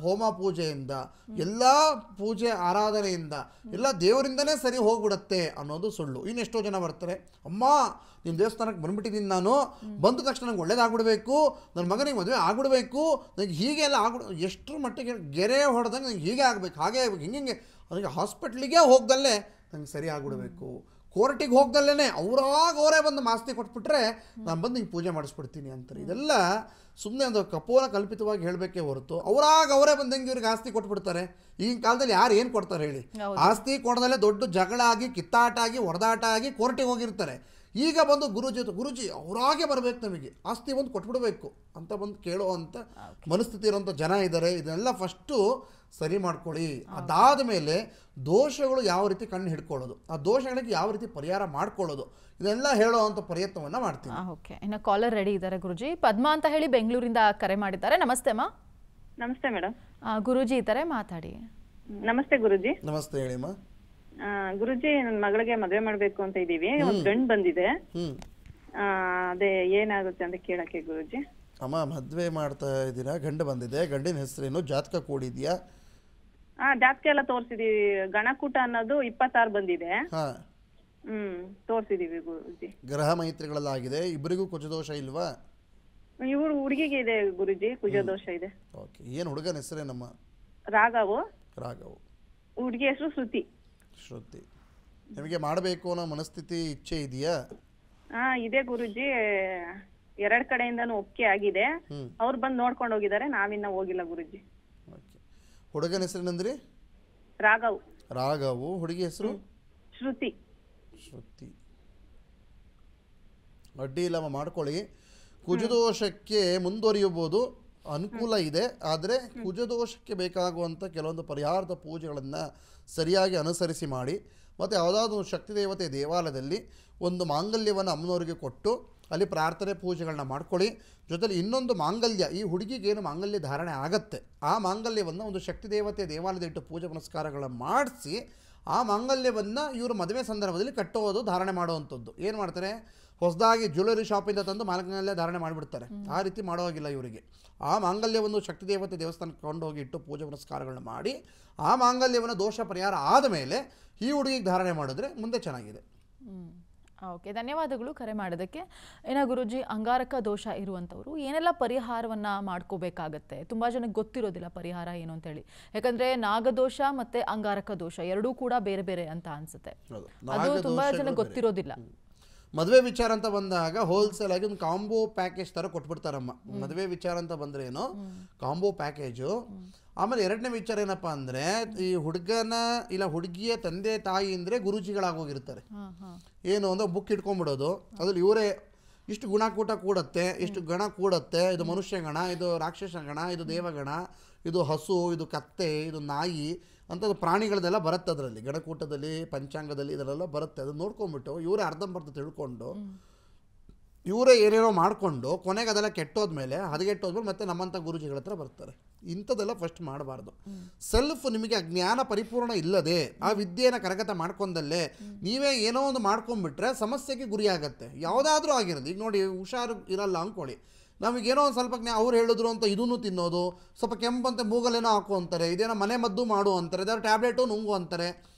ಹೋಮ ಪೂಜೆಯಿಂದ, ಎಲ್ಲ ಪೂಜೆ ಆರಾಧನೆಯಿಂದ, ಎಲ್ಲ ದೇವರಿಂದನೇ ಸರಿ ಹೋಗ್ಬಿಡುತ್ತೆ ಅನ್ನೋದು ಸುಳ್ಳು. ಇನ್ನೆಷ್ಟೋ ಜನ ಬರ್ತಾರೆ, ಅಮ್ಮ ನಿಮ್ಮ ದೇವಸ್ಥಾನಕ್ಕೆ ಬಂದುಬಿಟ್ಟಿದ್ದೀನಿ, ನಾನು ಬಂದ ತಕ್ಷಣ ನಂಗೆ ಒಳ್ಳೇದಾಗ್ಬಿಡ್ಬೇಕು, ನನ್ನ ಮಗನಿಗೆ ಮದುವೆ ಆಗ್ಬಿಡ್ಬೇಕು, ನನಗೆ ಹೀಗೆ ಎಲ್ಲ ಎಷ್ಟರ ಮಟ್ಟಿಗೆ ಗೆರೆ ಹೊಡೆದಂಗೆ ನನಗೆ ಹೀಗೆ ಆಗಬೇಕು, ಹಾಗೆ ಆಗ್ಬೇಕು, ಹಿಂಗೆ ನನಗೆ ಹಾಸ್ಪಿಟ್ಲಿಗೆ ಹೋಗ್ದಲ್ಲೇ ನನಗೆ ಸರಿ ಆಗ್ಬಿಡ್ಬೇಕು, ಕೋರ್ಟಿಗೆ ಹೋಗ್ದಲ್ಲೇ ಅವರೇ ಬಂದು ಮಾಸ್ತಿ ಕೊಟ್ಬಿಟ್ರೆ ನಾನು ಬಂದು ಹಿಂಗೆ ಪೂಜೆ ಮಾಡಿಸ್ಬಿಡ್ತೀನಿ ಅಂತಾರೆ. ಇದೆಲ್ಲ ಸುಮ್ಮನೆ ಒಂದು ಕಪೋಲ ಕಲ್ಪಿತವಾಗಿ ಹೇಳಬೇಕೇ ಹೊರತು ಅವರೇ ಬಂದಂಗೆ ಇವ್ರಿಗೆ ಆಸ್ತಿ ಕೊಟ್ಬಿಡ್ತಾರೆ. ಈಗಿನ ಕಾಲದಲ್ಲಿ ಯಾರು ಏನು ಕೊಡ್ತಾರೆ ಹೇಳಿ? ಆಸ್ತಿ ಕೊಡದಲ್ಲೇ ದೊಡ್ಡ ಜಗಳ ಆಗಿ, ಕಿತ್ತಾಟ ಆಗಿ, ಹೊಡೆದಾಟ ಆಗಿ ಕೋರ್ಟಿಗೆ ಹೋಗಿರ್ತಾರೆ. ಈಗ ಬಂದು ಗುರೂಜಿ ಅವರಾಗೆ ಬರಬೇಕು, ನಮಗೆ ಆಸ್ತಿ ಬಂದು ಕೊಟ್ಬಿಡ್ಬೇಕು ಅಂತ ಬಂದು ಕೇಳೋ ಅಂಥ ಮನಸ್ಥಿತಿ ಇರೋಂಥ ಜನ ಇದ್ದಾರೆ. ಇದನ್ನೆಲ್ಲ ಫಸ್ಟು ಸರಿ ಮಾಡ್ಕೊಳ್ಳಿ. ಅದಾದ ಮೇಲೆ ದೋಷಗಳು ಯಾವ ರೀತಿ ಕಣ್ಣು ಹಿಡ್ಕೊಳ್ಳೋದು, ಆ ದೋಷಗಳಿಗೆ ಯಾವ ರೀತಿ ಪರಿಹಾರ ಮಾಡ್ಕೊಳ್ಳೋದು, ಇದೆಲ್ಲ ಹೇಳೋ ಅಂಥ ಪ್ರಯತ್ನವನ್ನು ಮಾಡ್ತೀನಿ. ಓಕೆ, ಇನ್ನು ಕಾಲರ್ ರೆಡಿ ಇದ್ದಾರೆ ಗುರುಜಿ. ಪದ್ಮಾ ಅಂತ ಹೇಳಿ ಬೆಂಗಳೂರಿಂದ ಕರೆ ಮಾಡಿದ್ದಾರೆ. ನಮಸ್ತೆ ಅಮ್ಮ. ನಮಸ್ತೆ ಮೇಡಮ್. ಗುರುಜಿ ಇದ್ದಾರೆ, ಮಾತಾಡಿ. ನಮಸ್ತೆ ಗುರುಜಿ. ನಮಸ್ತೆ, ಹೇಳಿಮ್ಮ. ಗುರುಜಿ, ನನ್ನ ಮಗಳಿಗೆ ಮದುವೆ ಮಾಡ್ಬೇಕು ಅಂತ ಇದೀವಿ. ಒಂದು ಗಂಡು ಬಂದಿದೆ, ಅದೇ ಏನಾಗುತ್ತೆ ಅಂತ ಕೇಳಕ್ಕೆ ಗುರುಜಿ. ಅಮ್ಮ, ಮದುವೆ ಮಾಡ್ತಾ ಇದ್ದೀರಾ, ಗಂಡು ಬಂದಿದೆ, ಗಂಡಿನ ಹೆಸರೇನು, ಜಾತಕ ಕೂಡಿದ್ಯಾ? ಜಾತಕ ಎಲ್ಲ ತೋರಿಸಿದೀವಿ. ಗಣಕೂಟ ಅನ್ನೋದು 26 ಬಂದಿದೆ. ತೋರಿಸಿದೀವಿ ಗುರುಜಿ. ಗ್ರಹ ಮೈತ್ರಿಗಳಲ್ಲಾಗಿದೆ. ಇಬ್ಬರಿಗೂ ಕುಜದೋಷ ಇಲ್ವಾ? ಇವ್ರು ಹುಡುಗಿಗೆ ಇದೆ ಗುರುಜಿ, ಕುಜದೋಷ ಇದೆ. ಓಕೆ, ಏನು ಹುಡುಗನ ಹೆಸರೇನಮ್ಮ? ರಾಘವು. ಹುಡುಗಿ ಹೆಸರು ಶ್ರುತಿ. ನಿಮಗೆ ಮಾಡಬೇಕು ಅನ್ನೋ ಮನಸ್ಥಿತಿ, ಇಚ್ಛೆ ಇದೆಯಾ? ಇದೆ ಗುರುಜಿ. 2 ಕಡೆಯಿಂದನೂ ಒಪ್ಪಿಗೆ ಆಗಿದೆ. ಅವ್ರು ಬಂದು ನೋಡ್ಕೊಂಡು ಹೋಗಿದ್ದಾರೆ, ನಾವಿನ್ನ ಹೋಗಿಲ್ಲ ಗುರುಜಿ. ಹುಡುಗನ ಹೆಸರೇನಂದ್ರಿ? ರಾಘವು. ಹುಡುಗಿ ಹೆಸರು ಶ್ರುತಿ. ಅಡ್ಡಿ ಇಲ್ಲಮ್ಮ, ಮಾಡ್ಕೊಳ್ಳಿ. ಕುಜದೋಷಕ್ಕೆ ಮುಂದುವರಿಯಬಹುದು, ಅನುಕೂಲ ಇದೆ. ಆದರೆ ಕುಜದೋಷಕ್ಕೆ ಬೇಕಾಗುವಂಥ ಕೆಲವೊಂದು ಪರಿಹಾರದ ಪೂಜೆಗಳನ್ನು ಸರಿಯಾಗಿ ಅನುಸರಿಸಿ ಮಾಡಿ. ಮತ್ತು ಯಾವುದಾದ್ರೂ ಒಂದು ಶಕ್ತಿ ದೇವತೆ ದೇವಾಲಯದಲ್ಲಿ ಒಂದು ಮಾಂಗಲ್ಯವನ್ನು ಅಮ್ಮನವರಿಗೆ ಕೊಟ್ಟು ಅಲ್ಲಿ ಪ್ರಾರ್ಥನೆ ಪೂಜೆಗಳನ್ನ ಮಾಡ್ಕೊಳ್ಳಿ. ಜೊತೆಲಿ ಇನ್ನೊಂದು ಮಾಂಗಲ್ಯ, ಈ ಹುಡುಗಿಗೇನು ಮಾಂಗಲ್ಯ ಧಾರಣೆ ಆಗತ್ತೆ, ಆ ಮಾಂಗಲ್ಯವನ್ನು ಒಂದು ಶಕ್ತಿ ದೇವತೆ ದೇವಾಲಯದಿಟ್ಟು ಪೂಜೆ ಪುನಸ್ಕಾರಗಳನ್ನು ಮಾಡಿಸಿ ಆ ಮಾಂಗಲ್ಯವನ್ನು ಇವರು ಮದುವೆ ಸಂದರ್ಭದಲ್ಲಿ ಕಟ್ಟೋದು, ಧಾರಣೆ ಮಾಡುವಂಥದ್ದು. ಏನು ಮಾಡ್ತಾರೆ, ಹೊಸದಾಗಿ ಜ್ಯುವೆಲರಿ ಶಾಪಿಂದ ತಂದು ಮಾಂಗಲ್ಯ ಧಾರಣೆ ಮಾಡಿಬಿಡ್ತಾರೆ. ಆ ರೀತಿ ಮಾಡೋ ಹಾಗಿಲ್ಲ ಇವರಿಗೆ. ಆ ಮಾಂಗಲ್ಯವನ್ನು ಶಕ್ತಿ ದೇವತೆ ದೇವಸ್ಥಾನಕ್ಕೆ ಕೊಂಡೋಗಿ ಇಟ್ಟು ಪೂಜೆ ಪುನಸ್ಕಾರಗಳನ್ನ ಮಾಡಿ ಆ ಮಾಂಗಲ್ಯವನ್ನು ದೋಷ ಪರಿಹಾರ ಆದ ಮೇಲೆ ಈ ಹುಡುಗಿಗೆ ಧಾರಣೆ ಮಾಡಿದ್ರೆ ಮುಂದೆ ಚೆನ್ನಾಗಿದೆ. ಓಕೆ, ಧನ್ಯವಾದಗಳು ಕರೆ ಮಾಡೋದಕ್ಕೆ. ಗುರೂಜಿ, ಅಂಗಾರಕ ದೋಷ ಇರುವಂಥವ್ರು ಏನೆಲ್ಲ ಪರಿಹಾರವನ್ನು ಮಾಡ್ಕೋಬೇಕಾಗತ್ತೆ? ತುಂಬ ಜನಕ್ಕೆ ಗೊತ್ತಿರೋದಿಲ್ಲ ಪರಿಹಾರ ಏನು ಅಂತೇಳಿ. ಯಾಕಂದರೆ ನಾಗದೋಷ ಮತ್ತು ಅಂಗಾರಕ ದೋಷ ಎರಡೂ ಕೂಡ ಬೇರೆ ಬೇರೆ ಅಂತ ಅನಿಸುತ್ತೆ. ಅದು ತುಂಬ ಜನಕ್ಕೆ ಗೊತ್ತಿರೋದಿಲ್ಲ. ಮದುವೆ ವಿಚಾರ ಅಂತ ಬಂದಾಗ ಹೋಲ್ಸೇಲ್ ಆಗಿ ಒಂದು ಕಾಂಬೋ ಪ್ಯಾಕೇಜ್ ಥರ ಕೊಟ್ಬಿಡ್ತಾರಮ್ಮ. ಮದುವೆ ವಿಚಾರ ಅಂತ ಬಂದರೆ ಏನೋ ಕಾಂಬೋ ಪ್ಯಾಕೇಜು. ಆಮೇಲೆ ಎರಡನೇ ವಿಚಾರ ಏನಪ್ಪ ಅಂದರೆ, ಈ ಹುಡುಗನ ಇಲ್ಲ ಹುಡುಗಿಯ ತಂದೆ ತಾಯಿ ಅಂದರೆ ಗುರೂಜಿಗಳಾಗೋಗಿರ್ತಾರೆ. ಏನು ಅಂದ್ರೆ ಬುಕ್ ಇಟ್ಕೊಂಡ್ಬಿಡೋದು, ಅದ್ರಲ್ಲಿ ಇವರೇ ಇಷ್ಟು ಗುಣಕೂಟ ಕೂಡತ್ತೆ, ಇಷ್ಟು ಗಣ ಕೂಡತ್ತೆ, ಇದು ಮನುಷ್ಯ ಗಣ, ಇದು ರಾಕ್ಷಸ ಗಣ, ಇದು ದೇವಗಣ, ಇದು ಹಸು, ಇದು ಕತ್ತೆ, ಇದು ನಾಯಿ ಅಂಥದ್ದು ಪ್ರಾಣಿಗಳದೆಲ್ಲ ಬರುತ್ತೆ ಅದರಲ್ಲಿ, ಗಣಕೂಟದಲ್ಲಿ ಪಂಚಾಂಗದಲ್ಲಿ ಇದರಲ್ಲ ಬರುತ್ತೆ. ಅದನ್ನು ನೋಡ್ಕೊಂಡ್ಬಿಟ್ಟು ಇವರೇ ಅರ್ಧಂಬರ್ಧ ತಿಳ್ಕೊಂಡು ಇವರೇ ಏನೇನೋ ಮಾಡಿಕೊಂಡು ಕೊನೆಗೆ ಅದೆಲ್ಲ ಕೆಟ್ಟೋದ್ಮೇಲೆ ಹದಗೆಟ್ಟೋದ್ಮೇಲೆ ಮತ್ತೆ ನಮ್ಮಂಥ ಗುರುಜಿಗಳ ಹತ್ರ ಬರ್ತಾರೆ. ಇಂಥದ್ದೆಲ್ಲ ಫಸ್ಟ್ ಮಾಡಬಾರ್ದು. ಸೆಲ್ಫ್ ನಿಮಗೆ ಜ್ಞಾನ ಪರಿಪೂರ್ಣ ಇಲ್ಲದೆ ಆ ವಿದ್ಯೆಯನ್ನು ಕರಗತ ಮಾಡ್ಕೊಂಡಲ್ಲೇ ನೀವೇ ಏನೋ ಒಂದು ಮಾಡ್ಕೊಂಡ್ಬಿಟ್ರೆ ಸಮಸ್ಯೆಗೆ ಗುರಿ ಆಗತ್ತೆ. ಯಾವುದಾದ್ರೂ ಆಗಿರೋದು, ಈಗ ನೋಡಿ ಹುಷಾರು ಇರಲ್ಲ ಅಂದ್ಕೊಳ್ಳಿ, ನಮಗೇನೋ ಒಂದು ಸ್ವಲ್ಪ ಅವ್ರು ಹೇಳಿದ್ರು ಅಂತ ಇದನ್ನು ತಿನ್ನೋದು, ಸ್ವಲ್ಪ ಕೆಂಪಂತೆ ಮೂಗಲೇನೋ ಹಾಕು ಅಂತಾರೆ, ಇದೇನೋ ಮನೆ ಮದ್ದು ಮಾಡು ಅಂತಾರೆ, ಇದಾದ್ರು ಟ್ಯಾಬ್ಲೆಟು ನುಂಗು ಅಂತಾರೆ.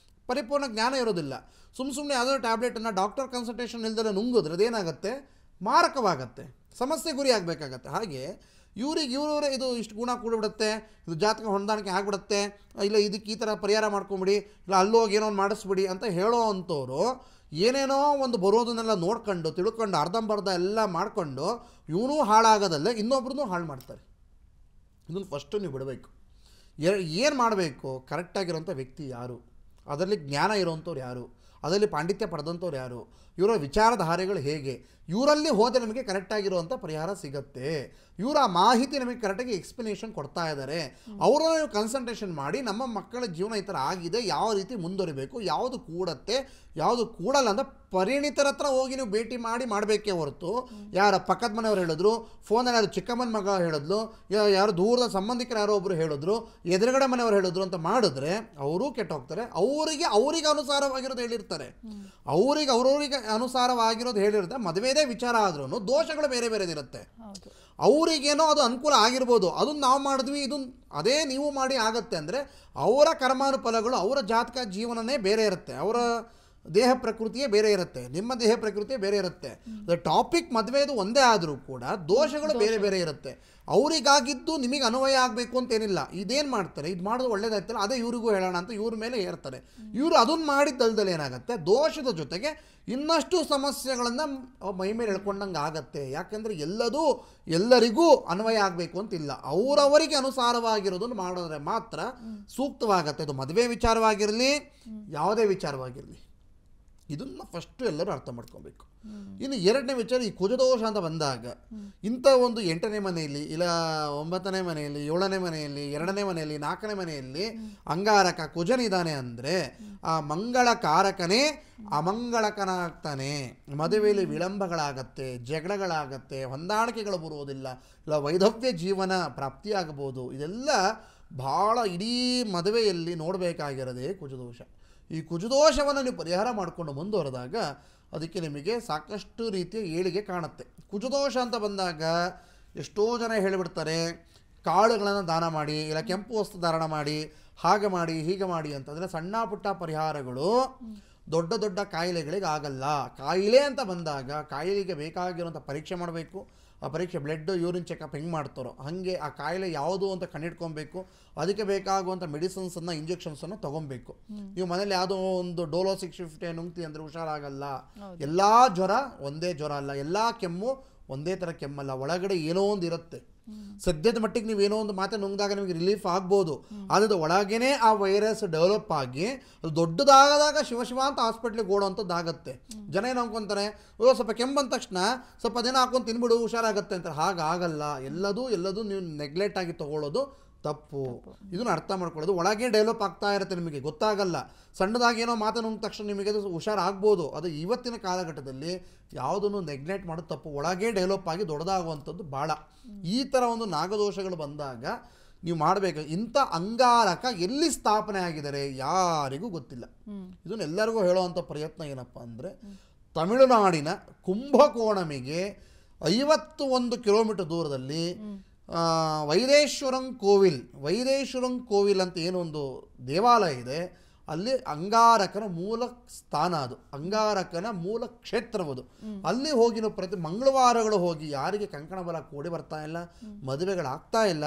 ಪರಿಪೂರ್ಣ ಜ್ಞಾನ ಇರೋದಿಲ್ಲ. ಸುಮ್ಮನೆ ಯಾವುದೋ ಟ್ಯಾಬ್ಲೆಟನ್ನು ಡಾಕ್ಟರ್ ಕನ್ಸಲ್ಟೇಷನ್ ಇಲ್ದರೆ ನುಂಗಿದ್ರೆ ಅದೇನಾಗುತ್ತೆ, ಮಾರಕವಾಗತ್ತೆ, ಸಮಸ್ಯೆ ಗುರಿ ಆಗಬೇಕಾಗತ್ತೆ. ಹಾಗೆ ಇವರೇ ಇದು ಇಷ್ಟು ಗುಣ ಕೂಡಿಬಿಡುತ್ತೆ, ಇದು ಜಾತಕ ಹೊಂದಾಣಿಕೆ ಆಗಿಬಿಡುತ್ತೆ, ಇಲ್ಲ ಇದಕ್ಕೆ ಈ ಥರ ಪರಿಹಾರ ಮಾಡ್ಕೊಂಬಿಡಿ, ಇಲ್ಲ ಅಲ್ಲೋಗಿ ಏನೋ ಒಂದು ಮಾಡಿಸ್ಬಿಡಿ ಅಂತ ಹೇಳೋ ಅಂಥವ್ರು ಏನೇನೋ ಒಂದು ಬರೋದನ್ನೆಲ್ಲ ನೋಡ್ಕೊಂಡು ತಿಳ್ಕೊಂಡು ಅರ್ಧಂಬರ್ಧ ಎಲ್ಲ ಮಾಡಿಕೊಂಡು ಇವನೂ ಹಾಳಾಗೋದಲ್ಲೇ ಇನ್ನೊಬ್ರನ್ನೂ ಹಾಳು ಮಾಡ್ತಾರೆ. ಇದನ್ನು ಫಸ್ಟು ನೀವು ಬಿಡಬೇಕು. ಏನು ಮಾಡಬೇಕು, ಕರೆಕ್ಟಾಗಿರೋಂಥ ವ್ಯಕ್ತಿ ಯಾರು, ಅದರಲ್ಲಿ ಜ್ಞಾನ ಇರೋವಂಥವ್ರು ಯಾರು, ಅದರಲ್ಲಿ ಪಾಂಡಿತ್ಯ ಪಡೆದಂಥವ್ರು ಯಾರು, ಇವರ ವಿಚಾರಧಾರೆಗಳು ಹೇಗೆ, ಇವರಲ್ಲಿ ಹೋದರೆ ನಮಗೆ ಕರೆಕ್ಟಾಗಿರುವಂಥ ಪರಿಹಾರ ಸಿಗುತ್ತೆ. ಇವರ ಮಾಹಿತಿ ನಮಗೆ ಕರೆಕ್ಟಾಗಿ ಎಕ್ಸ್ಪ್ಲನೇಷನ್ ಕೊಡ್ತಾ ಇದ್ದಾರೆ. ಅವರನ್ನು ನೀವು ಕನ್ಸಂಟ್ರೇಷನ್ ಮಾಡಿ ನಮ್ಮ ಮಕ್ಕಳ ಜೀವನ ಈ ಥರ ಆಗಿದೆ, ಯಾವ ರೀತಿ ಮುಂದುವರಿಬೇಕು, ಯಾವುದು ಕೂಡತ್ತೆ ಯಾವುದು ಕೂಡಲ್ಲ ಅಂತ ಪರಿಣಿತರ ಹತ್ರ ಹೋಗಿ ನೀವು ಭೇಟಿ ಮಾಡಿ ಮಾಡಬೇಕೇ ಹೊರತು ಯಾರ ಪಕ್ಕದ ಮನೆಯವ್ರು ಹೇಳಿದ್ರು, ಫೋನಲ್ಲಿ ಯಾರು ಚಿಕ್ಕಮ್ಮನ ಮಗ ಹೇಳಿದ್ಲು, ಯಾರು ದೂರದ ಸಂಬಂಧಿಕರು ಯಾರೋ ಒಬ್ಬರು ಹೇಳಿದ್ರು, ಎದುರುಗಡೆ ಮನೆಯವ್ರು ಹೇಳಿದ್ರು ಅಂತ ಮಾಡಿದ್ರೆ ಅವರೂ ಕೆಟ್ಟೋಗ್ತಾರೆ. ಅವ್ರಿಗೆ ಅನುಸಾರವಾಗಿರೋದು ಹೇಳಿರ್ತಾರೆ, ಅವ್ರವ್ರಿಗೆ ಅನುಸಾರವಾಗಿರೋದು ಹೇಳಿರುತ್ತೆ. ಮದುವೆದೇ ವಿಚಾರ ಆದ್ರೂ ದೋಷಗಳು ಬೇರೆ ಬೇರೆದಿರುತ್ತೆ. ಅವರಿಗೇನೋ ಅದು ಅನುಕೂಲ ಆಗಿರ್ಬೋದು, ಅದನ್ನು ನಾವು ಮಾಡಿದ್ವಿ, ಇದನ್ನು ಅದೇ ನೀವು ಮಾಡಿ ಆಗತ್ತೆ ಅಂದರೆ ಅವರ ಕರ್ಮಾನುಫಲಗಳು, ಅವರ ಜಾತಕ ಜೀವನನೇ ಬೇರೆ ಇರುತ್ತೆ, ಅವರ ದೇಹ ಪ್ರಕೃತಿಯೇ ಬೇರೆ ಇರುತ್ತೆ, ನಿಮ್ಮ ದೇಹ ಪ್ರಕೃತಿಯೇ ಬೇರೆ ಇರುತ್ತೆ. ಟಾಪಿಕ್ ಮದುವೆದು ಒಂದೇ ಆದರೂ ಕೂಡ ದೋಷಗಳು ಬೇರೆ ಬೇರೆ ಇರುತ್ತೆ. ಅವರಿಗಾಗಿದ್ದು ನಿಮಗೆ ಅನ್ವಯ ಆಗಬೇಕು ಅಂತೇನಿಲ್ಲ. ಇದೇನು ಮಾಡ್ತಾರೆ, ಇದು ಮಾಡೋದು ಒಳ್ಳೇದಾಯ್ತಲ್ಲ, ಅದೇ ಇವ್ರಿಗೂ ಹೇಳೋಣ ಅಂತ ಇವ್ರ ಮೇಲೆ ಏರ್ತಾರೆ. ಇವರು ಅದನ್ನು ಮಾಡಿದ್ದಲ್ದಲ್ಲಿ ಏನಾಗುತ್ತೆ, ದೋಷದ ಜೊತೆಗೆ ಇನ್ನಷ್ಟು ಸಮಸ್ಯೆಗಳನ್ನು ಮೈ ಮೇಲೆ ಎಳ್ಕೊಂಡಂಗೆ ಆಗತ್ತೆ. ಯಾಕೆಂದರೆ ಎಲ್ಲರಿಗೂ ಅನ್ವಯ ಆಗಬೇಕು ಅಂತಿಲ್ಲ, ಅವರವರಿಗೆ ಅನುಸಾರವಾಗಿರೋದನ್ನು ಮಾಡಿದ್ರೆ ಮಾತ್ರ ಸೂಕ್ತವಾಗತ್ತೆ. ಇದು ಮದುವೆ ವಿಚಾರವಾಗಿರಲಿ, ಯಾವುದೇ ವಿಚಾರವಾಗಿರಲಿ, ಇದನ್ನು ಫಸ್ಟು ಎಲ್ಲರೂ ಅರ್ಥ ಮಾಡ್ಕೊಬೇಕು. ಇನ್ನು ಎರಡನೇ ವಿಚಾರ, ಈ ಕುಜದೋಷ ಅಂತ ಬಂದಾಗ ಇಂಥ ಒಂದು 8ನೇ ಮನೆಯಲ್ಲಿ ಇಲ್ಲ 9ನೇ ಮನೆಯಲ್ಲಿ 7ನೇ ಮನೆಯಲ್ಲಿ 2ನೇ ಮನೆಯಲ್ಲಿ 4ನೇ ಮನೆಯಲ್ಲಿ ಅಂಗಾರಕ ಕುಜನಿದ್ದಾನೆ ಅಂದರೆ ಆ ಮಂಗಳ ಕಾರಕನೇ ಅಮಂಗಳಕನಾಗ್ತಾನೆ. ಮದುವೆಯಲ್ಲಿ ವಿಳಂಬಗಳಾಗತ್ತೆ, ಜಗಳಗಳಾಗತ್ತೆ, ಹೊಂದಾಣಿಕೆಗಳು ಬರುವುದಿಲ್ಲ, ಇಲ್ಲ ವೈಧವ್ಯ ಜೀವನ ಪ್ರಾಪ್ತಿಯಾಗಬಹುದು. ಇದೆಲ್ಲ ಭಾಳ ಇಡೀ ಮದುವೆಯಲ್ಲಿ ನೋಡಬೇಕಾಗಿರೋದೇ ಕುಜದೋಷ. ಈ ಕುಜದೋಷವನ್ನು ನೀವು ಪರಿಹಾರ ಮಾಡಿಕೊಂಡು ಮುಂದುವರೆದಾಗ ಅದಕ್ಕೆ ನಿಮಗೆ ಸಾಕಷ್ಟು ರೀತಿಯ ಏಳಿಗೆ ಕಾಣುತ್ತೆ. ಕುಜದೋಷ ಅಂತ ಬಂದಾಗ ಎಷ್ಟೋ ಜನ ಹೇಳಿಬಿಡ್ತಾರೆ, ಕಾಳುಗಳನ್ನು ದಾನ ಮಾಡಿ, ಇಲ್ಲ ಕೆಂಪು ವಸ್ತು ಧಾರಣ ಮಾಡಿ, ಹಾಗೆ ಮಾಡಿ ಹೀಗೆ ಮಾಡಿ ಅಂತಂದರೆ ಸಣ್ಣ ಪುಟ್ಟ ಪರಿಹಾರಗಳು ದೊಡ್ಡ ದೊಡ್ಡ ಕಾಯಿಲೆಗಳಿಗೆ ಆಗಲ್ಲ. ಕಾಯಿಲೆ ಅಂತ ಬಂದಾಗ ಕಾಯಿಲೆಗೆ ಬೇಕಾಗಿರೋಂಥ ಪರೀಕ್ಷೆ ಮಾಡಬೇಕು. ಆ ಪರೀಕ್ಷೆ ಬ್ಲಡ್ ಯೂರಿನ್ ಚೆಕಪ್ ಹೆಂಗೆ ಮಾಡ್ತಾರೋ ಹಾಗೆ ಆ ಕಾಯಿಲೆ ಯಾವುದು ಅಂತ ಕಂಡಿಡ್ಕೊಬೇಕು. ಅದಕ್ಕೆ ಬೇಕಾಗುವಂಥ ಮೆಡಿಸಿನ್ಸನ್ನು ಇಂಜೆಕ್ಷನ್ಸನ್ನು ತೊಗೊಬೇಕು. ನೀವು ಮನೇಲಿ ಯಾವುದೋ ಒಂದು ಡೋಲೋ 650 ನುಂಗ್ತಿ ಅಂದರೆ ಹುಷಾರಾಗಲ್ಲ. ಎಲ್ಲ ಜ್ವರ ಒಂದೇ ಜ್ವರ ಅಲ್ಲ, ಎಲ್ಲ ಕೆಮ್ಮು ಒಂದೇ ಥರ ಕೆಮ್ಮಲ್ಲ, ಒಳಗಡೆ ಏನೋ ಒಂದು ಇರುತ್ತೆ. ಸದ್ಯದ ಮಟ್ಟಿಗೆ ನೀವು ಏನೋ ಒಂದು ಮಾತೆ ನುಂಗಿದಾಗ ನಿಮಗೆ ರಿಲೀಫ್ ಆಗ್ಬೋದು, ಆದರೆ ಒಳಗೇನೆ ಆ ವೈರಸ್ ಡೆವಲಪ್ ಆಗಿ ಅದು ದೊಡ್ಡದಾಗದಾಗ ಶಿವ ಅಂತ ಹಾಸ್ಪಿಟ್ಲಿಗೆ ಓಡೋವಂಥದ್ದಾಗತ್ತೆ. ಜನ ಏನು ಅನ್ಕೊಂತಾರೆ, ಸ್ವಲ್ಪ ಕೆಮ್ಮು ಬಂದ ತಕ್ಷಣ ಸ್ವಲ್ಪ ದಿನ ಹಾಕೊಂಡು ತಿನ್ಬಿಡು ಹುಷಾರಾಗತ್ತೆ ಅಂತ. ಹಾಗಾಗಲ್ಲ. ಎಲ್ಲದೂ ನೀವು ನೆಗ್ಲೆಕ್ಟ್ ಆಗಿ ತೊಗೊಳ್ಳೋದು ತಪ್ಪು. ಇದನ್ನು ಅರ್ಥ ಮಾಡ್ಕೊಳ್ಳೋದು. ಒಳಗೆ ಡೆವಲಪ್ ಆಗ್ತಾ ಇರುತ್ತೆ, ನಿಮಗೆ ಗೊತ್ತಾಗಲ್ಲ. ಸಣ್ಣದಾಗಿ ಏನೋ ಮಾತು ನುಂಗಿದ ತಕ್ಷಣ ನಿಮಗೆ ಅದು ಹುಷಾರಾಗ್ಬೋದು. ಅದು ಇವತ್ತಿನ ಕಾಲಘಟ್ಟದಲ್ಲಿ ಯಾವುದನ್ನು ನೆಗ್ಲೆಕ್ಟ್ ಮಾಡೋದು ತಪ್ಪು. ಒಳಗೆ ಡೆವಲಪ್ ಆಗಿ ದೊಡ್ಡದಾಗುವಂಥದ್ದು ಭಾಳ. ಈ ಥರ ಒಂದು ನಾಗದೋಷಗಳು ಬಂದಾಗ ನೀವು ಮಾಡಬೇಕು. ಇಂಥ ಅಂಗಾರಕ ಎಲ್ಲಿ ಸ್ಥಾಪನೆ ಆಗಿದ್ದಾರೆ ಯಾರಿಗೂ ಗೊತ್ತಿಲ್ಲ. ಇದನ್ನು ಎಲ್ಲರಿಗೂ ಹೇಳುವಂಥ ಪ್ರಯತ್ನ ಏನಪ್ಪ ಅಂದರೆ, ತಮಿಳುನಾಡಿನ ಕುಂಭಕೋಣಮಿಗೆ 51 ಕಿಲೋಮೀಟರ್ ದೂರದಲ್ಲಿ ವೈದೇಶ್ವರಂ ಕೋವಿಲ್ ಅಂತ ಏನೊಂದು ದೇವಾಲಯ ಇದೆ. ಅಲ್ಲಿ ಅಂಗಾರಕನ ಮೂಲ ಸ್ಥಾನ, ಅದು ಅಂಗಾರಕನ ಮೂಲ ಕ್ಷೇತ್ರವದು. ಅಲ್ಲಿ ಹೋಗಿ ನಾವು ಪ್ರತಿ ಮಂಗಳವಾರಗಳು ಹೋಗಿ ಯಾರಿಗೆ ಕಂಕಣ ಬಲ ಕೂಡಿ ಬರ್ತಾ ಇಲ್ಲ, ಮದುವೆಗಳಾಗ್ತಾ ಇಲ್ಲ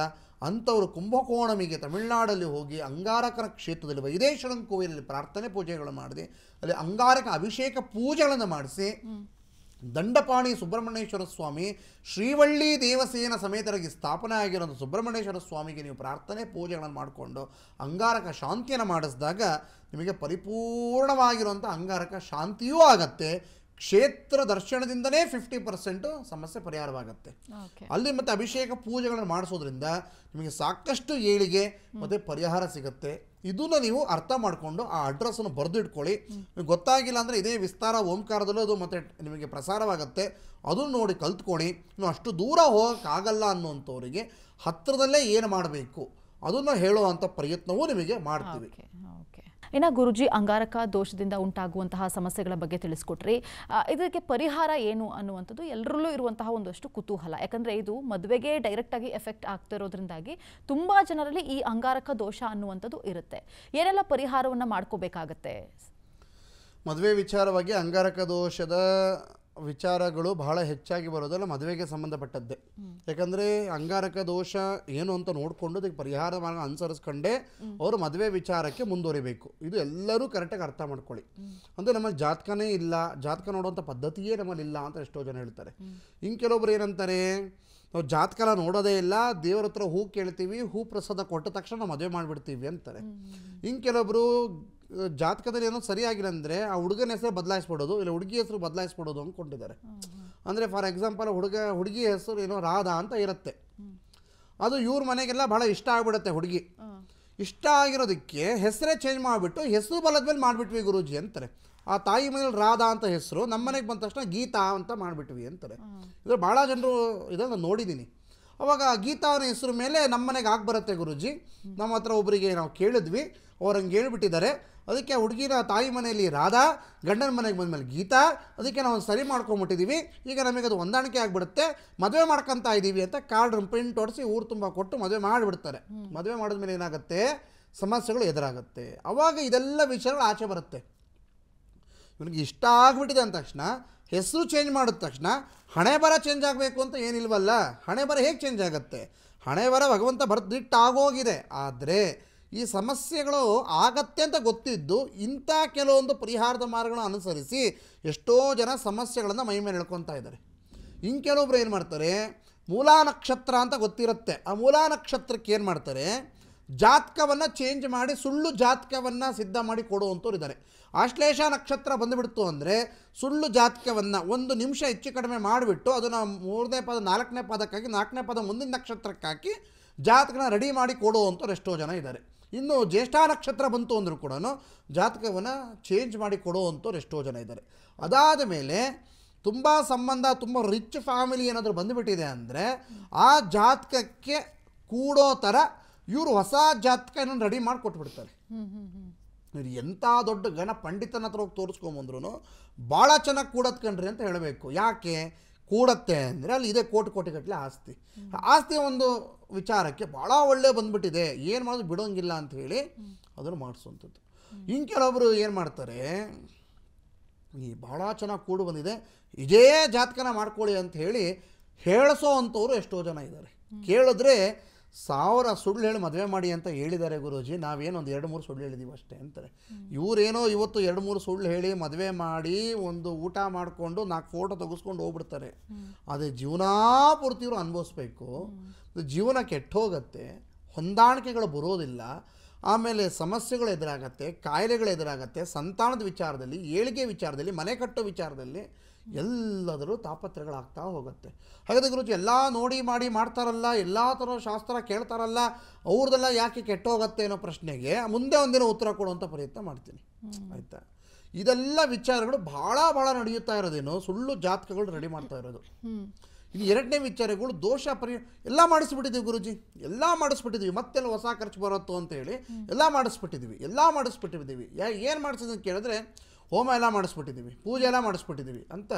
ಅಂಥವರು ಕುಂಭಕೋಣಮಿಗೆ ತಮಿಳುನಾಡಲ್ಲಿ ಹೋಗಿ ಅಂಗಾರಕನ ಕ್ಷೇತ್ರದಲ್ಲಿ ವೈದೇಶ್ವರನ ಕೋವಿಲಲ್ಲಿ ಪ್ರಾರ್ಥನೆ ಪೂಜೆಗಳು ಮಾಡಿದೆ, ಅಲ್ಲಿ ಅಂಗಾರಕ ಅಭಿಷೇಕ ಪೂಜೆಗಳನ್ನು ಮಾಡಿಸಿ ದಂಡಪಾಣಿ ಸುಬ್ರಹ್ಮಣ್ಯೇಶ್ವರ ಸ್ವಾಮಿ ಶ್ರೀವಳ್ಳಿ ದೇವಸೇನ ಸಮೇತರಾಗಿ ಸ್ಥಾಪನೆ ಆಗಿರೋ ಸುಬ್ರಹ್ಮಣ್ಯೇಶ್ವರ ಸ್ವಾಮಿಗೆ ನೀವು ಪ್ರಾರ್ಥನೆ ಪೂಜೆಗಳನ್ನು ಮಾಡಿಕೊಂಡು ಅಂಗಾರಕ ಶಾಂತಿಯನ್ನು ಮಾಡಿಸಿದಾಗ ನಿಮಗೆ ಪರಿಪೂರ್ಣವಾಗಿರುವಂಥ ಅಂಗಾರಕ ಶಾಂತಿಯೂ ಆಗತ್ತೆ. ಕ್ಷೇತ್ರ ದರ್ಶನದಿಂದನೇ 50% ಸಮಸ್ಯೆ ಪರಿಹಾರವಾಗುತ್ತೆ. ಅಲ್ಲಿ ಮತ್ತೆ ಅಭಿಷೇಕ ಪೂಜೆಗಳನ್ನು ಮಾಡಿಸೋದ್ರಿಂದ ನಿಮಗೆ ಸಾಕಷ್ಟು ಏಳಿಗೆ ಮತ್ತು ಪರಿಹಾರ ಸಿಗುತ್ತೆ. ಇದನ್ನು ನೀವು ಅರ್ಥ ಮಾಡಿಕೊಂಡು ಆ ಅಡ್ರೆಸ್ಸನ್ನು ಬರೆದು ಇಟ್ಕೊಳ್ಳಿ. ಗೊತ್ತಾಗಿಲ್ಲ ಅಂದರೆ ಇದೇ ವಿಸ್ತಾರ ಓಂಕಾರದಲ್ಲೂ ಅದು ಮತ್ತೆ ನಿಮಗೆ ಪ್ರಸಾರವಾಗುತ್ತೆ, ಅದನ್ನು ನೋಡಿ ಕಲ್ತ್ಕೊಳ್ಳಿ. ಇನ್ನು ಅಷ್ಟು ದೂರ ಹೋಗೋಕ್ಕಾಗಲ್ಲ ಅನ್ನೋಂಥವರಿಗೆ ಹತ್ತಿರದಲ್ಲೇ ಏನು ಮಾಡಬೇಕು ಅದನ್ನು ಹೇಳುವಂಥ ಪ್ರಯತ್ನವೂ ನಿಮಗೆ ಮಾಡ್ತೀವಿ. ಇನ್ನು ಗುರುಜಿ, ಅಂಗಾರಕ ದೋಷದಿಂದ ಉಂಟಾಗುವಂತಹ ಸಮಸ್ಯೆಗಳ ಬಗ್ಗೆ ತಿಳಿಸ್ಕೊಟ್ರಿ. ಇದಕ್ಕೆ ಪರಿಹಾರ ಏನು ಅನ್ನುವಂಥದ್ದು ಎಲ್ಲರಲ್ಲೂ ಇರುವಂತಹ ಒಂದಷ್ಟು ಕುತೂಹಲ. ಯಾಕಂದರೆ ಇದು ಮದುವೆಗೆ ಡೈರೆಕ್ಟಾಗಿ ಎಫೆಕ್ಟ್ ಆಗ್ತಿರೋದ್ರಿಂದಾಗಿ ತುಂಬ ಜನರಲ್ಲಿ ಈ ಅಂಗಾರಕ ದೋಷ ಅನ್ನುವಂಥದ್ದು ಇರುತ್ತೆ. ಏನೆಲ್ಲ ಪರಿಹಾರವನ್ನು ಮಾಡ್ಕೋಬೇಕಾಗತ್ತೆ? ಮದುವೆ ವಿಚಾರವಾಗಿ ಅಂಗಾರಕ ದೋಷದ ವಿಚಾರಗಳು ಬಹಳ ಹೆಚ್ಚಾಗಿ ಬರೋದಲ್ಲ ಮದುವೆಗೆ ಸಂಬಂಧಪಟ್ಟದ್ದೇ. ಯಾಕಂದರೆ ಅಂಗಾರಕ ದೋಷ ಏನು ಅಂತ ನೋಡಿಕೊಂಡು ಅದಕ್ಕೆ ಪರಿಹಾರ ಮಾರ್ಗ ಅನುಸರಿಸ್ಕೊಂಡೇ ಅವರು ಮದುವೆ ವಿಚಾರಕ್ಕೆ ಮುಂದುವರಿಬೇಕು. ಇದು ಎಲ್ಲರೂ ಕರೆಕ್ಟಾಗಿ ಅರ್ಥ ಮಾಡ್ಕೊಳ್ಳಿ. ಅಂದರೆ ನಮ್ಮಲ್ಲಿ ಜಾತಕನೇ ಇಲ್ಲ, ಜಾತಕ ನೋಡುವಂಥ ಪದ್ಧತಿಯೇ ನಮ್ಮಲ್ಲಿ ಇಲ್ಲ ಅಂತ ಎಷ್ಟೋ ಜನ ಹೇಳ್ತಾರೆ. ಇನ್ನು ಕೆಲವೊಬ್ರು ಏನಂತಾರೆ, ನಾವು ಜಾತಕ ನೋಡೋದೇ ಇಲ್ಲ, ದೇವ್ರ ಹತ್ರ ಹೂ ಕೇಳ್ತೀವಿ, ಹೂ ಪ್ರಸಾದ ಕೊಟ್ಟ ತಕ್ಷಣ ನಾವು ಮದುವೆ ಮಾಡಿಬಿಡ್ತೀವಿ ಅಂತಾರೆ. ಇನ್ನು ಕೆಲವೊಬ್ಬರು ಜಾತಕದಲ್ಲಿ ಏನೋ ಸರಿಯಾಗಿಲ್ಲ ಅಂದರೆ ಆ ಹುಡುಗನ ಹೆಸರು ಬದಲಾಯಿಸ್ಬಿಡೋದು, ಇಲ್ಲ ಹುಡುಗಿ ಹೆಸರು ಬದಲಾಯಿಸ್ಬಿಡೋದು ಅಂದ್ಕೊಂಡಿದ್ದಾರೆ. ಅಂದರೆ ಫಾರ್ ಎಕ್ಸಾಂಪಲ್ ಹುಡುಗಿ ಹೆಸರು ಏನೋ ರಾಧಾ ಅಂತ ಇರುತ್ತೆ, ಅದು ಇವ್ರ ಮನೆಗೆಲ್ಲ ಭಾಳ ಇಷ್ಟ ಆಗಿಬಿಡುತ್ತೆ. ಹುಡುಗಿ ಇಷ್ಟ ಆಗಿರೋದಕ್ಕೆ ಹೆಸರೇ ಚೇಂಜ್ ಮಾಡಿಬಿಟ್ಟು ಹೆಸರು ಬಲದ ಮೇಲೆ ಮಾಡಿಬಿಟ್ವಿ ಗುರೂಜಿ ಅಂತಾರೆ. ಆ ತಾಯಿ ಮನೇಲಿ ರಾಧಾ ಅಂತ ಹೆಸರು, ನಮ್ಮ ಮನೆಗೆ ಬಂದ ತಕ್ಷಣ ಗೀತಾ ಅಂತ ಮಾಡಿಬಿಟ್ವಿ ಅಂತಾರೆ. ಇದು ಭಾಳ ಜನರು ಇದನ್ನು ನೋಡಿದ್ದೀನಿ. ಅವಾಗ ಗೀತಾ ಅವರ ಹೆಸರು ಮೇಲೆ ನಮ್ಮ ಮನೆಗೆ ಬರುತ್ತೆ ಗುರೂಜಿ, ನಮ್ಮ ಹತ್ರ ಒಬ್ಬರಿಗೆ ನಾವು ಕೇಳಿದ್ವಿ, ಅವ್ರು ಹಂಗೆ ಹೇಳ್ಬಿಟ್ಟಿದ್ದಾರೆ, ಅದಕ್ಕೆ ಹುಡುಗಿನ ತಾಯಿ ಮನೆಯಲ್ಲಿ ರಾಧಾ, ಗಂಡನ ಮನೆಗೆ ಬಂದಮೇಲೆ ಗೀತಾ, ಅದಕ್ಕೆ ನಾವು ಸರಿ ಮಾಡ್ಕೊಂಬಿಟ್ಟಿದ್ದೀವಿ, ಈಗ ನಮಗೆ ಅದು ಹೊಂದಾಣಿಕೆ ಆಗಿಬಿಡುತ್ತೆ, ಮದುವೆ ಮಾಡ್ಕೊತಾ ಇದ್ದೀವಿ ಅಂತ ಕಾರ್ಡ್ ಪ್ರಿಂಟ್ ಹೊಡಿಸಿ ಊರು ತುಂಬ ಕೊಟ್ಟು ಮದುವೆ ಮಾಡಿಬಿಡ್ತಾರೆ. ಮದುವೆ ಮಾಡಿದ್ಮೇಲೆ ಏನಾಗುತ್ತೆ, ಸಮಸ್ಯೆಗಳು ಎದುರಾಗುತ್ತೆ. ಆವಾಗ ಇದೆಲ್ಲ ವಿಷಯಗಳು ಆಚೆ ಬರುತ್ತೆ. ಇವನಿಗೆ ಇಷ್ಟ ಆಗಿಬಿಟ್ಟಿದೆ ಅಂದ ತಕ್ಷಣ ಹೆಸರು ಚೇಂಜ್ ಮಾಡಿದ ತಕ್ಷಣ ಹಣೆ ಬರ ಚೇಂಜ್ ಆಗಬೇಕು ಅಂತ ಏನಿಲ್ವಲ್ಲ. ಹಣೆ ಬರ ಹೇಗೆ ಚೇಂಜ್ ಆಗುತ್ತೆ? ಹಣೆ ಬರ ಭಗವಂತ ಬರೆದಿಟ್ಟಾಗೋಗಿದೆ. ಆದರೆ ಈ ಸಮಸ್ಯೆಗಳು ಆಗತ್ತೆ ಅಂತ ಗೊತ್ತಿದ್ದು ಇಂಥ ಕೆಲವೊಂದು ಪರಿಹಾರದ ಮಾರ್ಗಗಳನ್ನು ಅನುಸರಿಸಿ ಎಷ್ಟೋ ಜನ ಸಮಸ್ಯೆಗಳನ್ನು ಮೈ ಮೇಲೆ ಎಳ್ಕೊತಾ ಇದ್ದಾರೆ. ಇನ್ನು ಕೆಲವೊಬ್ರು ಏನು ಮಾಡ್ತಾರೆ, ಮೂಲಾ ನಕ್ಷತ್ರ ಅಂತ ಗೊತ್ತಿರುತ್ತೆ, ಆ ಮೂಲಾ ನಕ್ಷತ್ರಕ್ಕೆ ಏನು ಮಾಡ್ತಾರೆ, ಜಾತಕವನ್ನು ಚೇಂಜ್ ಮಾಡಿ ಸುಳ್ಳು ಜಾತಕವನ್ನು ಸಿದ್ಧ ಮಾಡಿ ಕೊಡುವಂಥವ್ರು ಇದ್ದಾರೆ. ಆಶ್ಲೇಷ ನಕ್ಷತ್ರ ಬಂದುಬಿಡ್ತು ಅಂದರೆ ಸುಳ್ಳು ಜಾತಕವನ್ನು 1 ನಿಮಿಷ ಹೆಚ್ಚು ಕಡಿಮೆ ಮಾಡಿಬಿಟ್ಟು ಅದನ್ನು 3ನೇ ಪದ 4ನೇ ಪದಕ್ಕಾಗಿ 4ನೇ ಪದ ಮುಂದಿನ ನಕ್ಷತ್ರಕ್ಕೆ ಹಾಕಿ ಜಾತಕನ ರೆಡಿ ಮಾಡಿ ಕೊಡುವಂಥವ್ರು ಎಷ್ಟೋ ಜನ ಇದ್ದಾರೆ. ಇನ್ನು ಜ್ಯೇಷ್ಠ ನಕ್ಷತ್ರ ಬಂತು ಅಂದರೂ ಕೂಡ ಜಾತಕವನ್ನು ಚೇಂಜ್ ಮಾಡಿ ಕೊಡುವಂಥವ್ರು ಎಷ್ಟೋ ಜನ ಇದ್ದಾರೆ. ಅದಾದ ಮೇಲೆ ತುಂಬ ಸಂಬಂಧ, ತುಂಬ ರಿಚ್ ಫ್ಯಾಮಿಲಿ ಏನಾದರೂ ಬಂದುಬಿಟ್ಟಿದೆ ಅಂದರೆ ಆ ಜಾತಕಕ್ಕೆ ಕೂಡೋ ಥರ ಇವರು ಹೊಸ ಜಾತಕ ಏನೋ ರೆಡಿ ಮಾಡಿ ಕೊಟ್ಬಿಡ್ತಾರೆ. ನೀವು ಎಂಥ ದೊಡ್ಡ ಗಣ ಪಂಡಿತನ ಹತ್ರ ಹೋಗಿ ತೋರಿಸ್ಕೊಂಬಂದ್ರೂ ಭಾಳ ಚೆನ್ನಾಗಿ ಕೂಡತ್ ಕಣ್ರಿ ಅಂತ ಹೇಳಬೇಕು. ಯಾಕೆ ಕೂಡತ್ತೆ ಅಂದರೆ ಅಲ್ಲಿ ಇದೆ ಕೋಟಿ ಆಸ್ತಿ. ಆಸ್ತಿ ಒಂದು ವಿಚಾರಕ್ಕೆ ಭಾಳ ಒಳ್ಳೆ ಬಂದುಬಿಟ್ಟಿದೆ, ಏನು ಮಾಡೋದು ಬಿಡೋಂಗಿಲ್ಲ ಅಂತ ಹೇಳಿ ಅದನ್ನು ಮಾಡಿಸುವಂಥದ್ದು. ಇನ್ನು ಕೆಲವೊಬ್ಬರು ಏನು ಮಾಡ್ತಾರೆ, ಈ ಭಾಳ ಚೆನ್ನಾಗಿ ಕೂಡು ಬಂದಿದೆ, ಇದೇ ಜಾತಕನ ಮಾಡ್ಕೊಳ್ಳಿ ಅಂತ ಹೇಳಿ ಹೇಳಿಸೋ ಅಂಥವ್ರು ಎಷ್ಟೋ ಜನ ಇದ್ದಾರೆ. ಕೇಳಿದ್ರೆ 1000 ಸುಳ್ಳು ಹೇಳಿ ಮದುವೆ ಮಾಡಿ ಅಂತ ಹೇಳಿದ್ದಾರೆ ಗುರೂಜಿ, ನಾವೇನು ಒಂದು 2-3 ಸುಳ್ಳು ಹೇಳಿದ್ದೀವಿ ಅಷ್ಟೇ ಅಂತಾರೆ. ಇವರೇನೋ ಇವತ್ತು 2-3 ಸುಳ್ಳು ಹೇಳಿ ಮದುವೆ ಮಾಡಿ ಒಂದು ಊಟ ಮಾಡಿಕೊಂಡು 4 ಫೋಟೋ ತೆಗೆಸ್ಕೊಂಡು ಹೋಗ್ಬಿಡ್ತಾರೆ. ಅದೇ ಜೀವನ ಪೂರ್ತಿ ಇವರು ಅನುಭವಿಸ್ಬೇಕು. ಜೀವನ ಕೆಟ್ಟೋಗುತ್ತೆ, ಹೊಂದಾಣಿಕೆಗಳು ಬರೋದಿಲ್ಲ, ಆಮೇಲೆ ಸಮಸ್ಯೆಗಳು ಎದುರಾಗತ್ತೆ, ಕಾಯಿಲೆಗಳು ಎದುರಾಗತ್ತೆ, ಸಂತಾನದ ವಿಚಾರದಲ್ಲಿ, ಏಳಿಗೆ ವಿಚಾರದಲ್ಲಿ, ಮನೆ ಕಟ್ಟೋ ವಿಚಾರದಲ್ಲಿ ಎಲ್ಲದರೂ ತಾಪತ್ರಗಳಾಗ್ತಾ ಹೋಗುತ್ತೆ. ಹಾಗಾದರೆ ಗುರುಜಿ ಎಲ್ಲ ನೋಡಿ ಮಾಡಿ ಮಾಡ್ತಾರಲ್ಲ, ಎಲ್ಲ ಥರ ಶಾಸ್ತ್ರ ಕೇಳ್ತಾರಲ್ಲ, ಅವ್ರದ್ದೆಲ್ಲ ಯಾಕೆ ಕೆಟ್ಟೋಗುತ್ತೆ ಅನ್ನೋ ಪ್ರಶ್ನೆಗೆ ಮುಂದೆ ಒಂದಿನ ಉತ್ತರ ಕೊಡುವಂಥ ಪ್ರಯತ್ನ ಮಾಡ್ತೀನಿ, ಆಯಿತಾ? ಇದೆಲ್ಲ ವಿಚಾರಗಳು ಭಾಳ ನಡೆಯುತ್ತಾ ಇರೋದೇನು, ಸುಳ್ಳು ಜಾತಕಗಳು ರೆಡಿ ಮಾಡ್ತಾ ಇರೋದು. ಇನ್ನು 2ನೇ ವಿಚಾರಗಳು ದೋಷ ಎಲ್ಲ ಮಾಡಿಸ್ಬಿಟ್ಟಿದ್ದೀವಿ ಗುರುಜಿ, ಎಲ್ಲ ಮಾಡಿಸ್ಬಿಟ್ಟಿದ್ದೀವಿ, ಮತ್ತೆಲ್ಲ ಹೊಸ ಖರ್ಚು ಬರುತ್ತೋ ಅಂತೇಳಿ ಎಲ್ಲ ಮಾಡಿಸ್ಬಿಟ್ಟಿದ್ದೀವಿ. ಏನು ಮಾಡಿಸಿದ್ವಿ ಅಂತ ಕೇಳಿದ್ರೆ ಹೋಮ ಎಲ್ಲ ಮಾಡಿಸ್ಬಿಟ್ಟಿದ್ದೀವಿ, ಪೂಜೆ ಎಲ್ಲ ಮಾಡಿಸ್ಬಿಟ್ಟಿದ್ದೀವಿ ಅಂತ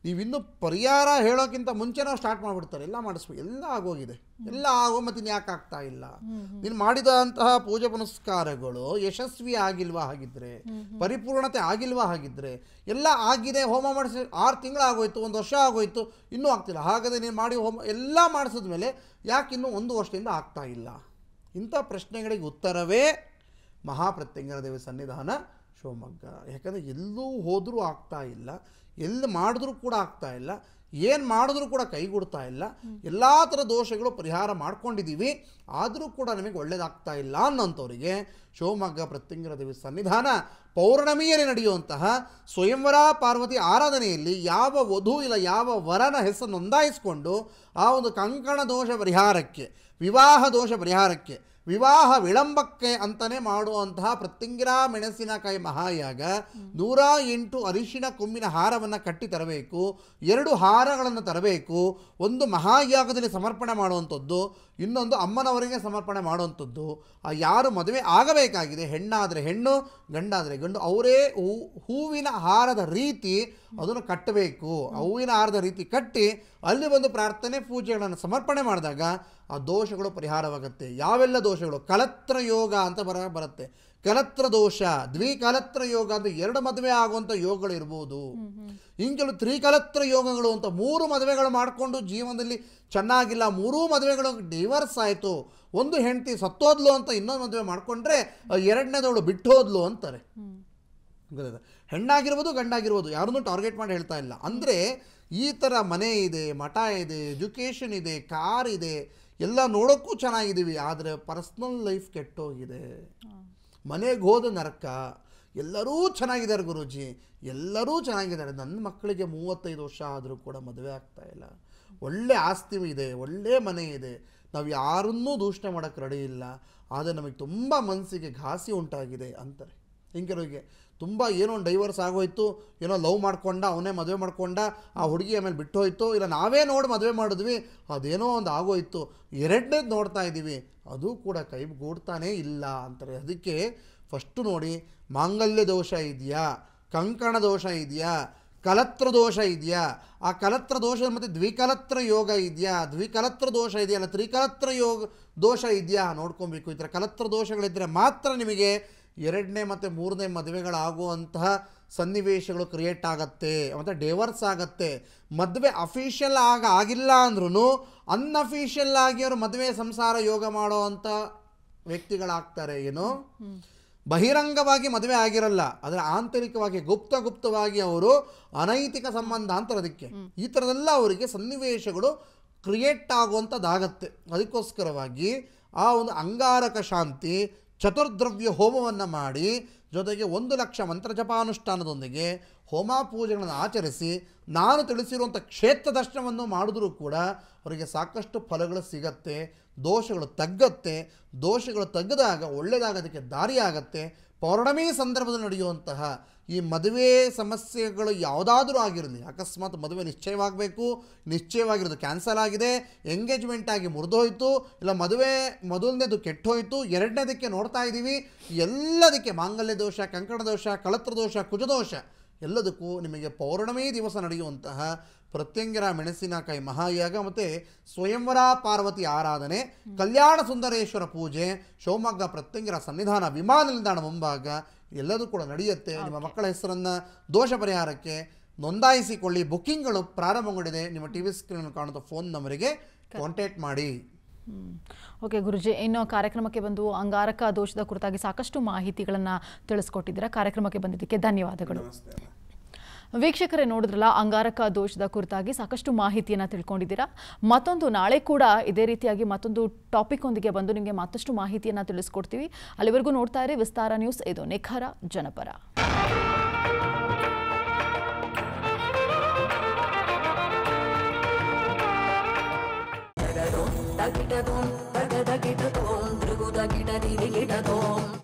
ನೀವಿನ್ನೂ ಪರಿಹಾರ ಹೇಳೋಕ್ಕಿಂತ ಮುಂಚೆ ನಾವು ಸ್ಟಾರ್ಟ್ ಮಾಡಿಬಿಡ್ತಾರೆ, ಎಲ್ಲ ಮಾಡಿಸ್ಬೇಕು, ಎಲ್ಲ ಆಗೋಗಿದೆ, ಎಲ್ಲ ಆಗೋ ಮತ್ತು ಇನ್ನು ಯಾಕೆ ಆಗ್ತಾ ಇಲ್ಲ, ನೀನು ಮಾಡಿದಂತಹ ಪೂಜೆ ಪುನಸ್ಕಾರಗಳು ಯಶಸ್ವಿ ಆಗಿಲ್ವಾ, ಹಾಗಿದ್ರೆ ಪರಿಪೂರ್ಣತೆ ಆಗಿಲ್ವಾ, ಹಾಗಿದ್ರೆ ಎಲ್ಲ ಆಗಿದೆ, ಹೋಮ ಮಾಡಿಸಿ 6 ತಿಂಗಳಾಗೋಯ್ತು, 1 ವರ್ಷ ಆಗೋಯ್ತು, ಇನ್ನೂ ಆಗ್ತಿಲ್ಲ, ಹಾಗಾದರೆ ನೀನು ಮಾಡಿ ಹೋಮ ಎಲ್ಲ ಮಾಡಿಸಿದ್ಮೇಲೆ ಯಾಕೆ ಇನ್ನೂ 1 ವರ್ಷದಿಂದ ಆಗ್ತಾ ಇಲ್ಲ? ಇಂಥ ಪ್ರಶ್ನೆಗಳಿಗೆ ಉತ್ತರವೇ ಮಹಾಪ್ರತ್ಯಂಗರ ದೇವಿ ಸನ್ನಿಧಾನ ಶಿವಮೊಗ್ಗ. ಯಾಕಂದರೆ ಎಲ್ಲೂ ಹೋದರೂ ಆಗ್ತಾ ಇಲ್ಲ, ಎಲ್ಲಿ ಮಾಡಿದ್ರೂ ಕೂಡ ಆಗ್ತಾ ಇಲ್ಲ, ಏನು ಮಾಡಿದ್ರೂ ಕೂಡ ಕೈಗೂಡ್ತಾ ಇಲ್ಲ, ಎಲ್ಲ ಥರ ದೋಷಗಳು ಪರಿಹಾರ ಮಾಡ್ಕೊಂಡಿದ್ದೀವಿ, ಆದರೂ ಕೂಡ ನಮಗೆ ಒಳ್ಳೆಯದಾಗ್ತಾ ಇಲ್ಲ ಅನ್ನೋಂಥವರಿಗೆ ಶಿವಮೊಗ್ಗ ಪ್ರತ್ಯಂಗರ ದೇವಿ ಸನ್ನಿಧಾನ ಪೌರ್ಣಮಿಯಲ್ಲಿ ನಡೆಯುವಂತಹ ಸ್ವಯಂವರ ಪಾರ್ವತಿ ಆರಾಧನೆಯಲ್ಲಿ ಯಾವ ವಧು ಇಲ್ಲ ಯಾವ ವರನ ಹೆಸರು ನೋಂದಾಯಿಸಿಕೊಂಡು ಆ ಒಂದು ಕಂಕಣ ದೋಷ ಪರಿಹಾರಕ್ಕೆ, ವಿವಾಹ ದೋಷ ಪರಿಹಾರಕ್ಕೆ, ವಿವಾಹ ವಿಳಂಬಕ್ಕೆ ಅಂತಲೇ ಮಾಡುವಂತಹ ಪ್ರತ್ಯಂಗಿರಾ ಮೆಣಸಿನಕಾಯಿ ಮಹಾಯಾಗ 108 ಅರಿಶಿಣ ಕೊಂಬಿನ ಹಾರವನ್ನು ಕಟ್ಟಿ ತರಬೇಕು, 2 ಹಾರಗಳನ್ನು ತರಬೇಕು, ಒಂದು ಮಹಾಯಾಗದಲ್ಲಿ ಸಮರ್ಪಣೆ ಮಾಡುವಂಥದ್ದು, ಇನ್ನೊಂದು ಅಮ್ಮನವರಿಗೆ ಸಮರ್ಪಣೆ ಮಾಡುವಂಥದ್ದು. ಯಾರು ಮದುವೆ ಆಗಬೇಕಾಗಿದೆ, ಹೆಣ್ಣಾದರೆ ಹೆಣ್ಣು ಗಂಡಾದರೆ ಗಂಡು, ಅವರೇ ಹೂವಿನ ಹಾರದ ರೀತಿ ಅದನ್ನು ಕಟ್ಟಬೇಕು. ಹೂವಿನ ಹಾರದ ರೀತಿ ಕಟ್ಟಿ ಅಲ್ಲಿ ಒಂದು ಪ್ರಾರ್ಥನೆ ಪೂಜೆಗಳನ್ನು ಸಮರ್ಪಣೆ ಮಾಡಿದಾಗ ಆ ದೋಷಗಳು ಪರಿಹಾರವಾಗುತ್ತೆ. ಯಾವೆಲ್ಲ ದೋಷಗಳು? ಕಲತ್ರ ಯೋಗ ಅಂತ ಬರುತ್ತೆ, ಕಲತ್ರ ದೋಷ, ದ್ವಿಕಲತ್ರ ಯೋಗ ಅಂತ 2 ಮದುವೆ ಆಗುವಂಥ ಯೋಗಗಳು ಇರ್ಬೋದು, ಹಿಂಗೆಲ್ಲ ತ್ರಿಕಲತ್ರ ಯೋಗಗಳು ಅಂತ 3 ಮದುವೆಗಳು ಮಾಡಿಕೊಂಡು ಜೀವನದಲ್ಲಿ ಚೆನ್ನಾಗಿಲ್ಲ, 3 ಮದುವೆಗಳು ಡಿವರ್ಸ್ ಆಯಿತು, ಒಂದು ಹೆಂಡತಿ ಸತ್ತೋದ್ಲು ಅಂತ ಇನ್ನೊಂದು ಮದುವೆ ಮಾಡಿಕೊಂಡ್ರೆ 2ನೇದವಳು ಬಿಟ್ಟು ಹೋದ್ಲು ಅಂತಾರೆ. ಹೆಣ್ಣಾಗಿರ್ಬೋದು ಗಂಡಾಗಿರ್ಬೋದು, ಯಾರನ್ನೂ ಟಾರ್ಗೆಟ್ ಮಾಡಿ ಹೇಳ್ತಾ ಇಲ್ಲ. ಅಂದರೆ ಈ ಥರ ಮನೆ ಇದೆ, ಮಠ ಇದೆ, ಎಜುಕೇಷನ್ ಇದೆ, ಕಾರ್ ಇದೆ, ಎಲ್ಲ ನೋಡೋಕ್ಕೂ ಚೆನ್ನಾಗಿದ್ದೀವಿ, ಆದರೆ ಪರ್ಸ್ನಲ್ ಲೈಫ್ ಕೆಟ್ಟೋಗಿದೆ, ಮನೆಗೆ ಹೋದ ನರಕ. ಎಲ್ಲರೂ ಚೆನ್ನಾಗಿದ್ದಾರೆ ಗುರೂಜಿ, ಎಲ್ಲರೂ ಚೆನ್ನಾಗಿದ್ದಾರೆ, ನನ್ನ ಮಕ್ಕಳಿಗೆ 35 ವರ್ಷ ಆದರೂ ಕೂಡ ಮದುವೆ ಆಗ್ತಾ ಇಲ್ಲ, ಒಳ್ಳೆ ಆಸ್ತಿ ಇದೆ, ಒಳ್ಳೆ ಮನೆ ಇದೆ, ನಾವು ಯಾರನ್ನೂ ದೂಷಣೆ ಮಾಡೋಕ್ಕೆ ರೆಡಿ ಇಲ್ಲ, ಆದರೆ ನಮಗೆ ತುಂಬ ಮನಸ್ಸಿಗೆ ಘಾಸಿ ಉಂಟಾಗಿದೆ ಅಂತಾರೆ. ಹಿಂಗೆ ತುಂಬ ಏನೋ ಒಂದು ಡೈವರ್ಸ್ ಆಗೋಯ್ತು, ಏನೋ ಲವ್ ಮಾಡ್ಕೊಂಡ, ಅವನೇ ಮದುವೆ ಮಾಡ್ಕೊಂಡ, ಆ ಹುಡುಗಿ ಆಮೇಲೆ ಬಿಟ್ಟು ಹೋಯ್ತು, ಇಲ್ಲ ನಾವೇ ನೋಡಿ ಮದುವೆ ಮಾಡಿದ್ವಿ, ಅದೇನೋ ಒಂದು ಆಗೋಯ್ತು, 2ನೇದು ನೋಡ್ತಾ ಇದ್ದೀವಿ, ಅದು ಕೂಡ ಕೈಗೂಡ್ತಾನೇ ಇಲ್ಲ ಅಂತಾರೆ. ಅದಕ್ಕೆ ಫಸ್ಟು ನೋಡಿ, ಮಾಂಗಲ್ಯ ದೋಷ ಇದೆಯಾ, ಕಂಕಣ ದೋಷ ಇದೆಯಾ, ಕಲತ್ರ ದೋಷ ಇದೆಯಾ, ಆ ಕಲತ್ರ ದೋಷ ಮತ್ತು ದ್ವಿಕಲತ್ರ ಯೋಗ ಇದೆಯಾ, ದ್ವಿಕಲತ್ರ ದೋಷ ಇದೆಯಲ್ಲ, ತ್ರಿಕಲತ್ರ ದೋಷ ಇದೆಯಾ ನೋಡ್ಕೊಬೇಕು. ಈ ಥರ ಕಲತ್ರ ದೋಷಗಳಿದ್ದರೆ ಮಾತ್ರ ನಿಮಗೆ 2ನೇ ಮತ್ತು 3ನೇ ಮದುವೆಗಳಾಗುವಂತಹ ಸನ್ನಿವೇಶಗಳು ಕ್ರಿಯೇಟ್ ಆಗತ್ತೆ, ಮತ್ತು ಡೈವರ್ಸ್ ಆಗತ್ತೆ. ಮದುವೆ ಅಫಿಷಿಯಲ್ ಆಗಿಲ್ಲ ಅಂದ್ರೂ ಅನ್ಅಫಿಷಿಯಲ್ ಆಗಿ ಅವರು ಮದುವೆ ಸಂಸಾರ ಯೋಗ ಮಾಡೋ ಅಂಥ ವ್ಯಕ್ತಿಗಳಾಗ್ತಾರೆ. ಏನು ಬಹಿರಂಗವಾಗಿ ಮದುವೆ ಆಗಿರಲ್ಲ, ಆದರೆ ಆಂತರಿಕವಾಗಿ ಗುಪ್ತವಾಗಿ ಅವರು ಅನೈತಿಕ ಸಂಬಂಧ ಅಂತಾರೆ. ಅದಕ್ಕೆ ಈ ಥರದೆಲ್ಲ ಅವರಿಗೆ ಸನ್ನಿವೇಶಗಳು ಕ್ರಿಯೇಟ್ ಆಗುವಂಥದ್ದಾಗತ್ತೆ. ಅದಕ್ಕೋಸ್ಕರವಾಗಿ ಆ ಒಂದು ಅಂಗಾರಕ ಶಾಂತಿ ಚತುರ್ದ್ರವ್ಯ ಹೋಮವನ್ನು ಮಾಡಿ, ಜೊತೆಗೆ 1 ಲಕ್ಷ ಮಂತ್ರ ಜಪಾನುಷ್ಠಾನದೊಂದಿಗೆ ಹೋಮ ಪೂಜೆಗಳನ್ನು ಆಚರಿಸಿ ನಾನು ತಿಳಿಸಿರುವಂಥ ಕ್ಷೇತ್ರ ದರ್ಶನವನ್ನು ಮಾಡಿದ್ರೂ ಕೂಡ ಅವರಿಗೆ ಸಾಕಷ್ಟು ಫಲಗಳು ಸಿಗತ್ತೆ, ದೋಷಗಳು ತಗ್ಗತ್ತೆ. ದೋಷಗಳು ತಗ್ಗದಾಗ ಒಳ್ಳೆಯದಾಗೋದಕ್ಕೆ ದಾರಿಯಾಗತ್ತೆ. ಪೌರ್ಣಮಿ ಸಂದರ್ಭದಲ್ಲಿ ನಡೆಯುವಂತಹ ಈ ಮದುವೆ ಸಮಸ್ಯೆಗಳು ಯಾವುದಾದ್ರೂ ಆಗಿರಲಿ, ಅಕಸ್ಮಾತ್ ಮದುವೆ ನಿಶ್ಚಯವಾಗಿರೋದು ಕ್ಯಾನ್ಸಲ್ ಆಗಿದೆ, ಎಂಗೇಜ್ಮೆಂಟ್ ಆಗಿ ಮುರಿದೋಯ್ತು, ಇಲ್ಲ ಮದುವೆ ಮೊದಲನೇದು ಕೆಟ್ಟೋಯ್ತು, 2ನೇದಕ್ಕೆ ನೋಡ್ತಾ ಇದ್ದೀವಿ, ಎಲ್ಲದಕ್ಕೆ ಮಾಂಗಲ್ಯ ದೋಷ, ಕಂಕಣ ದೋಷ, ಕಳತ್ರ ದೋಷ, ಕುಜದೋಷ, ಎಲ್ಲದಕ್ಕೂ ನಿಮಗೆ ಪೌರ್ಣಮಿ ದಿವಸ ನಡೆಯುವಂತಹ ಪ್ರತ್ಯಂಗಿರ ಮೆಣಸಿನಕಾಯಿ ಮಹಾಯಾಗ ಮತ್ತು ಸ್ವಯಂವರ ಪಾರ್ವತಿ ಆರಾಧನೆ, ಕಲ್ಯಾಣ ಸುಂದರೇಶ್ವರ ಪೂಜೆ, ಶಿವಮೊಗ್ಗ ಪ್ರತ್ಯಂಗಿರ ಸನ್ನಿಧಾನ ವಿಮಾನ ನಿಲ್ದಾಣ ಮುಂಭಾಗ ಎಲ್ಲದೂ ಕೂಡ ನಡೆಯುತ್ತೆ. ನಿಮ್ಮ ಮಕ್ಕಳ ಹೆಸರನ್ನು ದೋಷ ಪರಿಹಾರಕ್ಕೆ ನೋಂದಾಯಿಸಿಕೊಳ್ಳಿ. ಬುಕ್ಕಿಂಗ್ಗಳು ಪ್ರಾರಂಭಗೊಂಡಿದೆ. ನಿಮ್ಮ ಟಿ ವಿ ಸ್ಕ್ರೀನ್ ಕಾಣುವಂಥ ಫೋನ್ ನಂಬರಿಗೆ ಕಾಂಟ್ಯಾಕ್ಟ್ ಮಾಡಿ. ಓಕೆ ಗುರುಜಿ, ಇನ್ನು ಕಾರ್ಯಕ್ರಮಕ್ಕೆ ಬಂದು ಅಂಗಾರಕ ದೋಷದ ಕುರಿತಾಗಿ ಸಾಕಷ್ಟು ಮಾಹಿತಿಗಳನ್ನು ತಿಳಿಸ್ಕೊಟ್ಟಿದ್ದೀರಾ. ಕಾರ್ಯಕ್ರಮಕ್ಕೆ ಬಂದಿದ್ದಕ್ಕೆ ಧನ್ಯವಾದಗಳು. ವೀಕ್ಷಕರೇ, ನೋಡಿದ್ರಲ್ಲ, ಅಂಗಾರಕ ದೋಷದ ಕುರಿತಾಗಿ ಸಾಕಷ್ಟು ಮಾಹಿತಿಯನ್ನು ತಿಳ್ಕೊಂಡಿದ್ದೀರಾ. ಮತ್ತೊಂದು ನಾಳೆ ಕೂಡ ಇದೇ ರೀತಿಯಾಗಿ ಮತ್ತೊಂದು ಟಾಪಿಕ್ ಒಂದಿಗೆ ಬಂದು ನಿಮಗೆ ಮತ್ತಷ್ಟು ಮಾಹಿತಿಯನ್ನು ತಿಳಿಸ್ಕೊಡ್ತೀವಿ. ಅಲ್ಲಿವರೆಗೂ ನೋಡ್ತಾ ಇರಿ ವಿಸ್ತಾರ ನ್ಯೂಸ್. ಇದು ನಿಖರ ಜನಪರ.